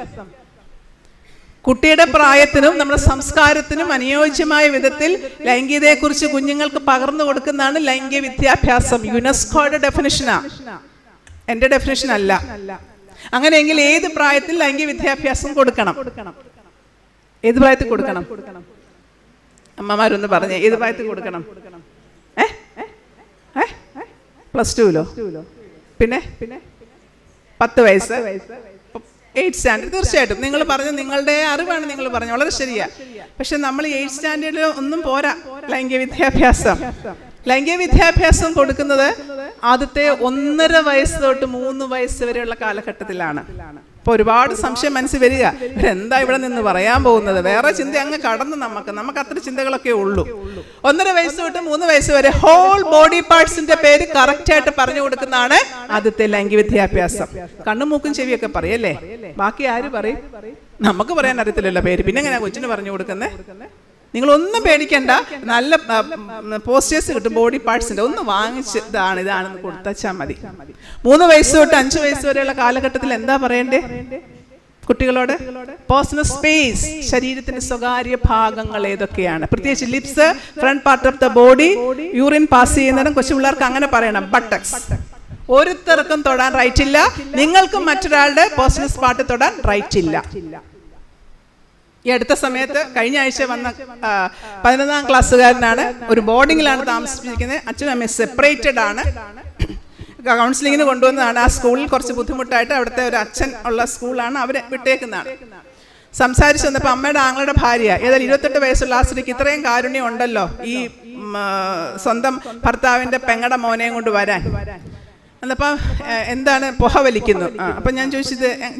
കുട്ടിയുടെ പ്രായത്തിനും നമ്മുടെ സംസ്കാരത്തിനും അനുയോജ്യമായ വിധത്തിൽ ലൈംഗികതയെക്കുറിച്ച് കുഞ്ഞുങ്ങൾക്ക് പകർന്നു കൊടുക്കുന്നതാണ് ലൈംഗിക വിദ്യാഭ്യാസം. യുനെസ്കോയുടെ ഡെഫിനിഷനാ, എൻ്റെ ഡെഫിനിഷൻ അല്ല. അങ്ങനെയെങ്കിൽ ഏത് പ്രായത്തിൽ ലൈംഗിക വിദ്യാഭ്യാസം കൊടുക്കണം? ഏത് പ്രായത്തിൽ കൊടുക്കണം? അമ്മമാരൊന്ന് പറഞ്ഞേ, ഏത് പ്രായത്തിൽ കൊടുക്കണം? +2-ലോ? പിന്നെ 10 വയസ്സ്, 8th സ്റ്റാൻഡേർഡ്. തീർച്ചയായിട്ടും നിങ്ങൾ പറഞ്ഞ നിങ്ങളുടെ അറിവാണ് നിങ്ങൾ പറഞ്ഞു, വളരെ ശരിയാ. പക്ഷെ നമ്മൾ 8th സ്റ്റാൻഡേർഡിൽ ഒന്നും പോരാ ലൈംഗിക വിദ്യാഭ്യാസം. ലൈംഗിക വിദ്യാഭ്യാസം കൊടുക്കുന്നത് ആദ്യത്തെ 1.5 വയസ്സ് തൊട്ട് 3 വയസ്സ് വരെയുള്ള കാലഘട്ടത്തിലാണ്. അപ്പൊ ഒരുപാട് സംശയം മനസ്സിൽ വരിക, എന്താ ഇവിടെ നിന്ന് പറയാൻ പോകുന്നത്? വേറെ ചിന്ത അങ്ങ് കടന്നു. നമുക്ക് അത്ര ചിന്തകളൊക്കെ ഉള്ളൂ. 1.5 വയസ്സ് തൊട്ട് 3 വയസ്സ് വരെ ഹോൾ ബോഡി പാർട്സിന്റെ പേര് കറക്റ്റ് ആയിട്ട് പറഞ്ഞു കൊടുക്കുന്നതാണ് ആദ്യത്തെ ലൈംഗിക വിദ്യാഭ്യാസം. കണ്ണും മൂക്കും ചെവിയൊക്കെ പറയല്ലേ, ബാക്കി ആര് പറയും? നമുക്ക് പറയാൻ അറിയത്തില്ലല്ലോ പേര്, പിന്നെ എങ്ങനെയാ കൊച്ചിന് പറഞ്ഞു കൊടുക്കുന്നത്? നിങ്ങളൊന്നും പേടിക്കണ്ട, നല്ല പോസ്റ്റേഴ്സ് കിട്ടും ബോഡി പാർട്സിന്റെ, ഒന്ന് വാങ്ങിച്ച് ഇതാണെന്ന് കൊടുത്താൽ മതി. 3 വയസ്സ് തൊട്ട് 5 വയസ്സ് വരെയുള്ള കാലഘട്ടത്തിൽ എന്താ പറയണ്ടേ കുട്ടികളോട്? പേഴ്സണൽ സ്പേസ്, ശരീരത്തിന്റെ സ്വകാര്യ ഭാഗങ്ങൾ ഏതൊക്കെയാണ്? പ്രത്യേകിച്ച് lips, front part of the body, urine pass ചെയ്യുന്നതും കൊച്ചു പിള്ളേർക്ക് അങ്ങനെ പറയണം. ബട്ടക്സ് ഒരുത്തർക്കും തൊടാൻ റൈറ്റ് ഇല്ല, നിങ്ങൾക്കും മറ്റൊരാളുടെ പേഴ്സണൽ സ്പാട്ട് തൊടാൻ റൈറ്റ് ഇല്ല. ഈ അടുത്ത സമയത്ത് കഴിഞ്ഞ ആഴ്ച വന്ന 11ാം ക്ലാസ്സുകാരനാണ്, ഒരു ബോർഡിങ്ങിലാണ് താമസിപ്പിച്ചിരിക്കുന്നത്. അച്ഛനും അമ്മയും സെപ്പറേറ്റഡ് ആണ്. കൗൺസിലിങ്ങിന് കൊണ്ടുവന്നതാണ്. ആ സ്കൂളിൽ കുറച്ച് ബുദ്ധിമുട്ടായിട്ട് അവിടുത്തെ ഒരു അച്ഛൻ ഉള്ള സ്കൂളാണ്, അവരെ വിട്ടേക്കുന്നതാണ്. സംസാരിച്ചു വന്നപ്പോൾ അമ്മയുടെ ആങ്ങളുടെ ഭാര്യ, ഏതായാലും 28 വയസ്സുള്ള ആ സ്ത്രീക്ക് ഇത്രയും കാരുണ്യം ഉണ്ടല്ലോ ഈ സ്വന്തം ഭർത്താവിൻ്റെ പെങ്ങടെ മോനെയും കൊണ്ട് വരാൻ. എന്നപ്പം എന്താണ് പുക വലിക്കുന്നു? അപ്പം ഞാൻ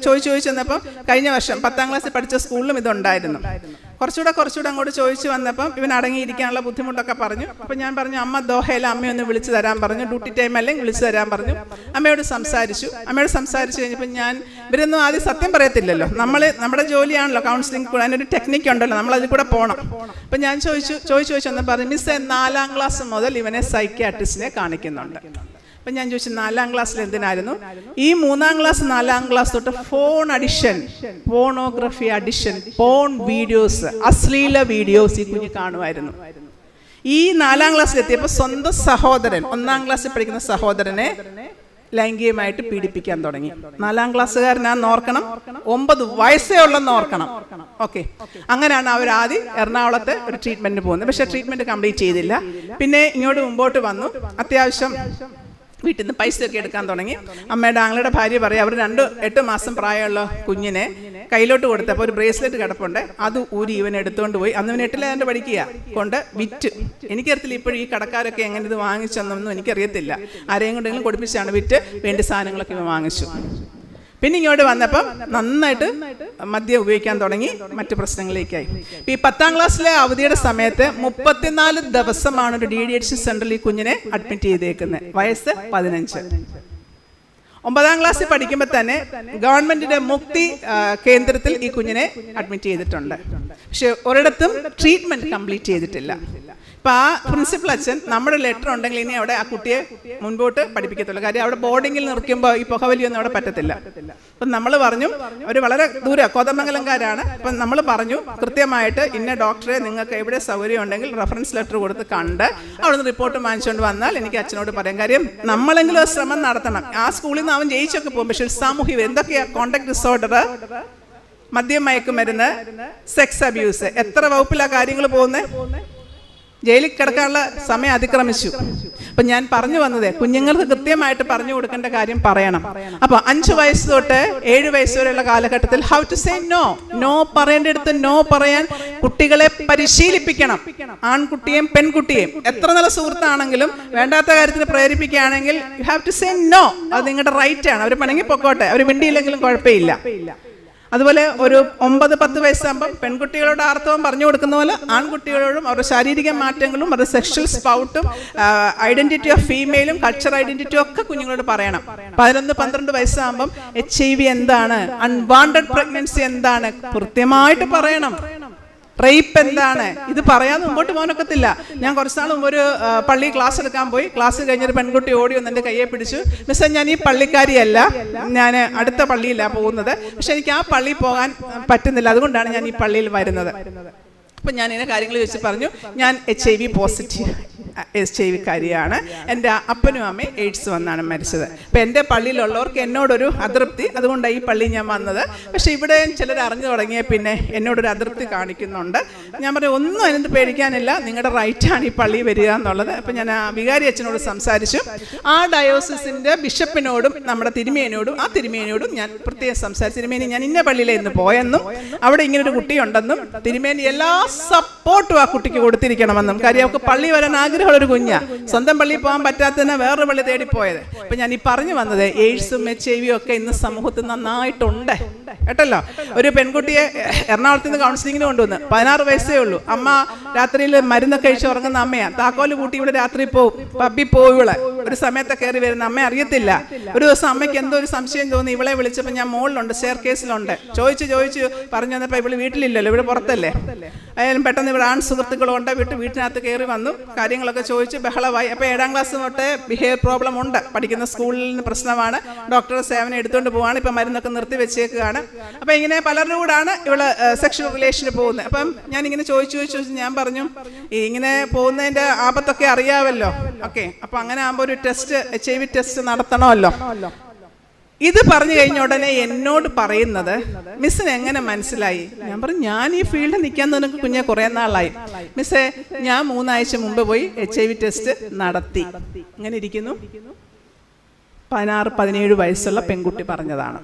ചോദിച്ചു വന്നപ്പം കഴിഞ്ഞ വർഷം 10ാം ക്ലാസ്സിൽ പഠിച്ച സ്കൂളിലും ഇതുണ്ടായിരുന്നു. കുറച്ചുകൂടെ അങ്ങോട്ട് ചോദിച്ചു വന്നപ്പം ഇവൻ അടങ്ങിയിരിക്കാനുള്ള ബുദ്ധിമുട്ടൊക്കെ പറഞ്ഞു. അപ്പം ഞാൻ പറഞ്ഞു, അമ്മ ദോഹയിലെ അമ്മയൊന്ന് വിളിച്ചു തരാൻ പറഞ്ഞു, ഡ്യൂട്ടി ടൈം അല്ലെങ്കിൽ വിളിച്ചു തരാൻ പറഞ്ഞു. അമ്മയോട് സംസാരിച്ചു കഴിഞ്ഞപ്പോൾ ഇവരൊന്നും ആദ്യം സത്യം പറയത്തില്ലല്ലോ, നമ്മുടെ ജോലിയാണല്ലോ കൗൺസിലിംഗ്, അതിനൊരു ടെക്നിക്ക് ഉണ്ടല്ലോ, നമ്മൾ അതിൽ കൂടെ പോകണം. അപ്പം ഞാൻ ചോദിച്ചു വന്ന് പറഞ്ഞു, മിസ് 4ാം ക്ലാസ് മുതൽ ഇവനെ സൈക്യാട്രിസ്റ്റിനെ കാണിക്കുന്നുണ്ട്. അപ്പം ഞാൻ ചോദിച്ചു 4ാം ക്ലാസ്സിൽ എന്തിനായിരുന്നു? ഈ 3ാം ക്ലാസ് 4ാം ക്ലാസ് തൊട്ട് phone addiction, pornography addiction, porn videos, അശ്ലീല വീഡിയോസ് ഈ കുഞ്ഞ് കാണുമായിരുന്നു. ഈ 4ാം ക്ലാസ്സിൽ എത്തിയപ്പോൾ സ്വന്തം സഹോദരൻ, 1ാം ക്ലാസ്സിൽ പഠിക്കുന്ന സഹോദരനെ ലൈംഗികമായിട്ട് പീഡിപ്പിക്കാൻ തുടങ്ങി. 4ാം ക്ലാസ്സുകാരനാന്ന് ഓർക്കണം, 9 വയസ്സേ ഉള്ളെന്ന് ഓർക്കണം. ഓക്കെ, അങ്ങനെയാണ് അവർ ആദ്യം എറണാകുളത്ത് ഒരു ട്രീറ്റ്മെന്റിന് പോകുന്നത്. പക്ഷെ ട്രീറ്റ്മെന്റ് കംപ്ലീറ്റ് ചെയ്തില്ല. പിന്നെ ഇങ്ങോട്ട് മുമ്പോട്ട് വന്നു. അത്യാവശ്യം വീട്ടിൽ നിന്ന് പൈസയൊക്കെ എടുക്കാൻ തുടങ്ങി. അമ്മയുടെ ആങ്ങളുടെ ഭാര്യ പറയും, അവർ 8 മാസം പ്രായമുള്ള കുഞ്ഞിനെ കയ്യിലോട്ട് കൊടുത്തപ്പോൾ ഒരു ബ്രേസ്ലെറ്റ് കിടപ്പുണ്ട്, അത് ഊരി ഇവൻ എടുത്തുകൊണ്ട് പോയി. അന്ന് ഇവൻ 8ൽ പഠിക്കുക കൊണ്ട് വിറ്റ്. എനിക്കറിയത്തില്ല ഇപ്പോഴും ഈ കടക്കാരൊക്കെ എങ്ങനെ ഇത് വാങ്ങിച്ചെന്നൊന്നും എനിക്കറിയത്തില്ല. ആരെയും കൊണ്ടെങ്കിലും കൊടുപ്പിച്ചാണ് വിറ്റ് വേണ്ട സാധനങ്ങളൊക്കെ ഇവൻ വാങ്ങിച്ചു. പിന്നെ ഇങ്ങോട്ട് വന്നപ്പം നന്നായിട്ട് മദ്യം ഉപയോഗിക്കാൻ തുടങ്ങി, മറ്റു പ്രശ്നങ്ങളിലേക്കായി. ഈ 10ാം ക്ലാസ്സിലെ അവധിയുടെ സമയത്ത് 34 ദിവസമാണ് ഒരു DDHC സെന്ററിൽ ഈ കുഞ്ഞിനെ അഡ്മിറ്റ് ചെയ്തേക്കുന്നത്. വയസ്സ് 15. 9ാം ക്ലാസ്സിൽ പഠിക്കുമ്പോൾ തന്നെ ഗവൺമെന്റിന്റെ മുക്തി കേന്ദ്രത്തിൽ ഈ കുഞ്ഞിനെ അഡ്മിറ്റ് ചെയ്തിട്ടുണ്ട്. പക്ഷെ ഒരിടത്തും ട്രീറ്റ്മെന്റ് കംപ്ലീറ്റ് ചെയ്തിട്ടില്ല. അപ്പം ആ പ്രിൻസിപ്പൽ അച്ഛൻ നമ്മുടെ ലെറ്റർ ഉണ്ടെങ്കിൽ ഇനി അവിടെ ആ കുട്ടിയെ മുൻപോട്ട് പഠിപ്പിക്കത്തുള്ളൂ. കാര്യം അവിടെ ബോർഡിങ്ങിൽ നിർത്തുമ്പോൾ ഈ പുകവലിയൊന്നും അവിടെ പറ്റത്തില്ല. അപ്പം നമ്മൾ പറഞ്ഞു, അവർ വളരെ ദൂരെ കോതമംഗലംകാരാണ്. അപ്പം നമ്മൾ പറഞ്ഞു കൃത്യമായിട്ട് ഇന്ന ഡോക്ടറെ നിങ്ങൾക്ക് എവിടെ സൗകര്യം ഉണ്ടെങ്കിൽ റെഫറൻസ് ലെറ്റർ കൊടുത്ത് കണ്ട് അവിടുന്ന് റിപ്പോർട്ട് വാങ്ങിച്ചുകൊണ്ട് വന്നാൽ എനിക്ക് അച്ഛനോട് പറയാം. കാര്യം നമ്മളെങ്കിലും ആ ശ്രമം നടത്തണം. ആ സ്കൂളിൽ നിന്ന് അവൻ ജയിച്ചൊക്കെ പോകും, പക്ഷെ സാമൂഹിക എന്തൊക്കെയാ കോണ്ടാക്ട് ഡിസോർഡർ, മദ്യം, മയക്കുമരുന്ന്, സെക്സ് അബ്യൂസ്, എത്ര വകുപ്പിലാ കാര്യങ്ങൾ പോകുന്നത്? ജയിലിൽ കിടക്കാനുള്ള സമയം അതിക്രമിച്ചു. അപ്പം ഞാൻ പറഞ്ഞു വന്നത് കുഞ്ഞുങ്ങൾക്ക് കൃത്യമായിട്ട് പറഞ്ഞു കൊടുക്കേണ്ട കാര്യം പറയണം. അപ്പോൾ 5 വയസ്സ് തൊട്ട് 7 വയസ്സ് വരെയുള്ള കാലഘട്ടത്തിൽ how to say no, no പറയേണ്ടടുത്ത് നോ പറയാൻ കുട്ടികളെ പരിശീലിപ്പിക്കണം. ആൺകുട്ടിയെയും പെൺകുട്ടിയെയും എത്ര നല്ല സുഹൃത്താണെങ്കിലും വേണ്ടാത്ത കാര്യത്തിന് പ്രേരിപ്പിക്കുകയാണെങ്കിൽ you have to say no. അത് നിങ്ങളുടെ റൈറ്റ് ആണ്. അവർ പണങ്ങി പൊക്കോട്ടെ, അവർ മിണ്ടിയില്ലെങ്കിലും കുഴപ്പമില്ല. അതുപോലെ ഒരു 9-10 വയസ്സാകുമ്പം പെൺകുട്ടികളോട് ആർത്തവം പറഞ്ഞു കൊടുക്കുന്ന പോലെ ആൺകുട്ടികളോടും അവരുടെ ശാരീരിക മാറ്റങ്ങളും അവരുടെ സെക്ഷൽ സ്പൗട്ടും ഐഡന്റിറ്റി ഓഫ് ഫീമെയിലും കൾച്ചർ ഐഡന്റിറ്റിയും ഒക്കെ കുഞ്ഞുങ്ങളോട് പറയണം. 11-12 വയസ്സാകുമ്പം HIV എന്താണ്, അൺവാണ്ടഡ് പ്രഗ്നൻസി എന്താണ് കൃത്യമായിട്ട് പറയണം. റേപ്പ് എന്താണ്, ഇത് പറയാതെ മുമ്പോട്ട് പോകാനൊക്കത്തില്ല. ഞാൻ കുറച്ച് നാൾ മുമ്പ് ഒരു പള്ളി ക്ലാസ് എടുക്കാൻ പോയി. ക്ലാസ് കഴിഞ്ഞൊരു പെൺകുട്ടി ഓടി വന്ന് എൻ്റെ കയ്യെ പിടിച്ചു. മിസ്സേ, ഞാൻ ഈ പള്ളിക്കാരിയല്ല, ഞാൻ അടുത്ത പള്ളിയിലാണ് പോകുന്നത്, പക്ഷെ എനിക്ക് ആ പള്ളിയിൽ പോകാൻ പറ്റുന്നില്ല, അതുകൊണ്ടാണ് ഞാൻ ഈ പള്ളിയിൽ വരുന്നത്. അപ്പം ഞാൻ ഇതിനെ കാര്യങ്ങൾ ചോദിച്ച് പറഞ്ഞു, ഞാൻ HIV പോസിറ്റീവ് HIV-കാരിയാണ്, എൻ്റെ അപ്പനും അമ്മയും എയ്ഡ്സ് വന്നാണ് മരിച്ചത്. അപ്പം എൻ്റെ പള്ളിയിലുള്ളവർക്ക് എന്നോടൊരു അതൃപ്തി, അതുകൊണ്ടാണ് ഈ പള്ളി ഞാൻ വന്നത്. പക്ഷേ ഇവിടെ ചിലർ അറിഞ്ഞു തുടങ്ങിയ പിന്നെ എന്നോടൊരു അതൃപ്തി കാണിക്കുന്നുണ്ട്. ഞാൻ പറഞ്ഞു ഒന്നും അതിനകത്ത് പേടിക്കാനില്ല, നിങ്ങളുടെ റൈറ്റാണ് ഈ പള്ളി വരിക എന്നുള്ളത്. അപ്പം ഞാൻ ആ വികാരി അച്ഛനോട് സംസാരിച്ചു. ആ ഡയോസിസിൻ്റെ ബിഷപ്പിനോടും നമ്മുടെ തിരുമേനിയോടും ആ തിരുമേനിയോടും ഞാൻ പ്രത്യേകം സംസാരിച്ചു. തിരുമേനി, ഞാൻ ഇന്ന പള്ളിയിലെ ഇന്ന് പോയെന്നും അവിടെ ഇങ്ങനൊരു കുട്ടിയുണ്ടെന്നും തിരുമേനി എല്ലാ സപ്പോർട്ടും ആ കുട്ടിക്ക് കൊടുത്തിരിക്കണമെന്നും. കാര്യം അവർക്ക് പള്ളി വരാൻ ഒരു കുഞ്ഞാ, സ്വന്തം പള്ളിയിൽ പോകാൻ പറ്റാത്തതിന് വേറൊരു പള്ളി തേടിപ്പോയത്. അപ്പൊ ഞാൻ ഈ പറഞ്ഞു വന്നത് എയ്ഡ്സും HIV ഒക്കെ ഇന്ന് സമൂഹത്തിൽ നന്നായിട്ടുണ്ട് കേട്ടല്ലോ. ഒരു പെൺകുട്ടിയെ എറണാകുളത്ത് നിന്ന് കൗൺസിലിങ്ങിന് കൊണ്ടുവന്ന് 16 വയസ്സേ ഉള്ളൂ. അമ്മ രാത്രിയിൽ മരുന്നൊക്കെ കഴിച്ച് ഉറങ്ങുന്ന അമ്മയാ. താക്കോല് കൂട്ടി ഇവിടെ രാത്രി പോവും, പബ്ബി പോവും. ഇവള് ഒരു സമയത്ത് കയറി വരുന്ന അമ്മ അറിയത്തില്ല. ഒരു ദിവസം അമ്മയ്ക്ക് എന്തോ ഒരു സംശയം തോന്നി, ഇവളെ വിളിച്ചപ്പോൾ ഞാൻ മുകളിലുണ്ട്, സ്റ്റെയർ കേസിലുണ്ട്, ചോദിച്ചു പറഞ്ഞു വന്നപ്പോൾ ഇവള് വീട്ടിലില്ലല്ലോ, ഇവിടെ പുറത്തല്ലേ. ആയാലും പെട്ടെന്ന് ഇവിടെ ആൺ സുഹൃത്തുക്കളുണ്ട്, വീട്ടിനകത്ത് കയറി വന്നു, കാര്യങ്ങളൊക്കെ ചോദിച്ച് ബഹളമായി. അപ്പോൾ 7ാം ക്ലാസ് തൊട്ട് ബിഹേവിയർ പ്രോബ്ലം ഉണ്ട്, പഠിക്കുന്ന സ്കൂളിൽ നിന്ന് പ്രശ്നമാണ്, ഡോക്ടറുടെ സേവനം എടുത്തുകൊണ്ട് പോവാണ്, ഇപ്പം മരുന്നൊക്കെ നിർത്തി വെച്ചേക്കുകയാണ്. അപ്പം ഇങ്ങനെ പലരുടെ കൂടാണ് ഇവള് സെക്ഷൽ റിലേഷന് പോകുന്നത്. അപ്പം ഞാനിങ്ങനെ ചോദിച്ചു ഞാൻ പറഞ്ഞു, ഇങ്ങനെ പോകുന്നതിൻ്റെ ആപത്തൊക്കെ അറിയാമല്ലോ. ഓക്കെ, അപ്പം അങ്ങനെ ആകുമ്പോൾ ഒരു ടെസ്റ്റ് HIV ടെസ്റ്റ് നടത്തണമല്ലോ. ഇത് പറഞ്ഞു കഴിഞ്ഞ ഉടനെ എന്നോട് പറയുന്നത്, മിസ്സിന് എങ്ങനെ മനസ്സിലായി? ഞാൻ പറഞ്ഞു, ഞാൻ ഈ ഫീൽഡിൽ നിൽക്കാൻ നിനക്ക് കുഞ്ഞെ കുറേ നാളായി മിസ്സേ, ഞാൻ 3 ആഴ്ച മുമ്പ് പോയി HIV ടെസ്റ്റ് നടത്തി. ഇങ്ങനെ ഇരിക്കുന്നു. 16-17 വയസ്സുള്ള പെൺകുട്ടി പറഞ്ഞതാണ്.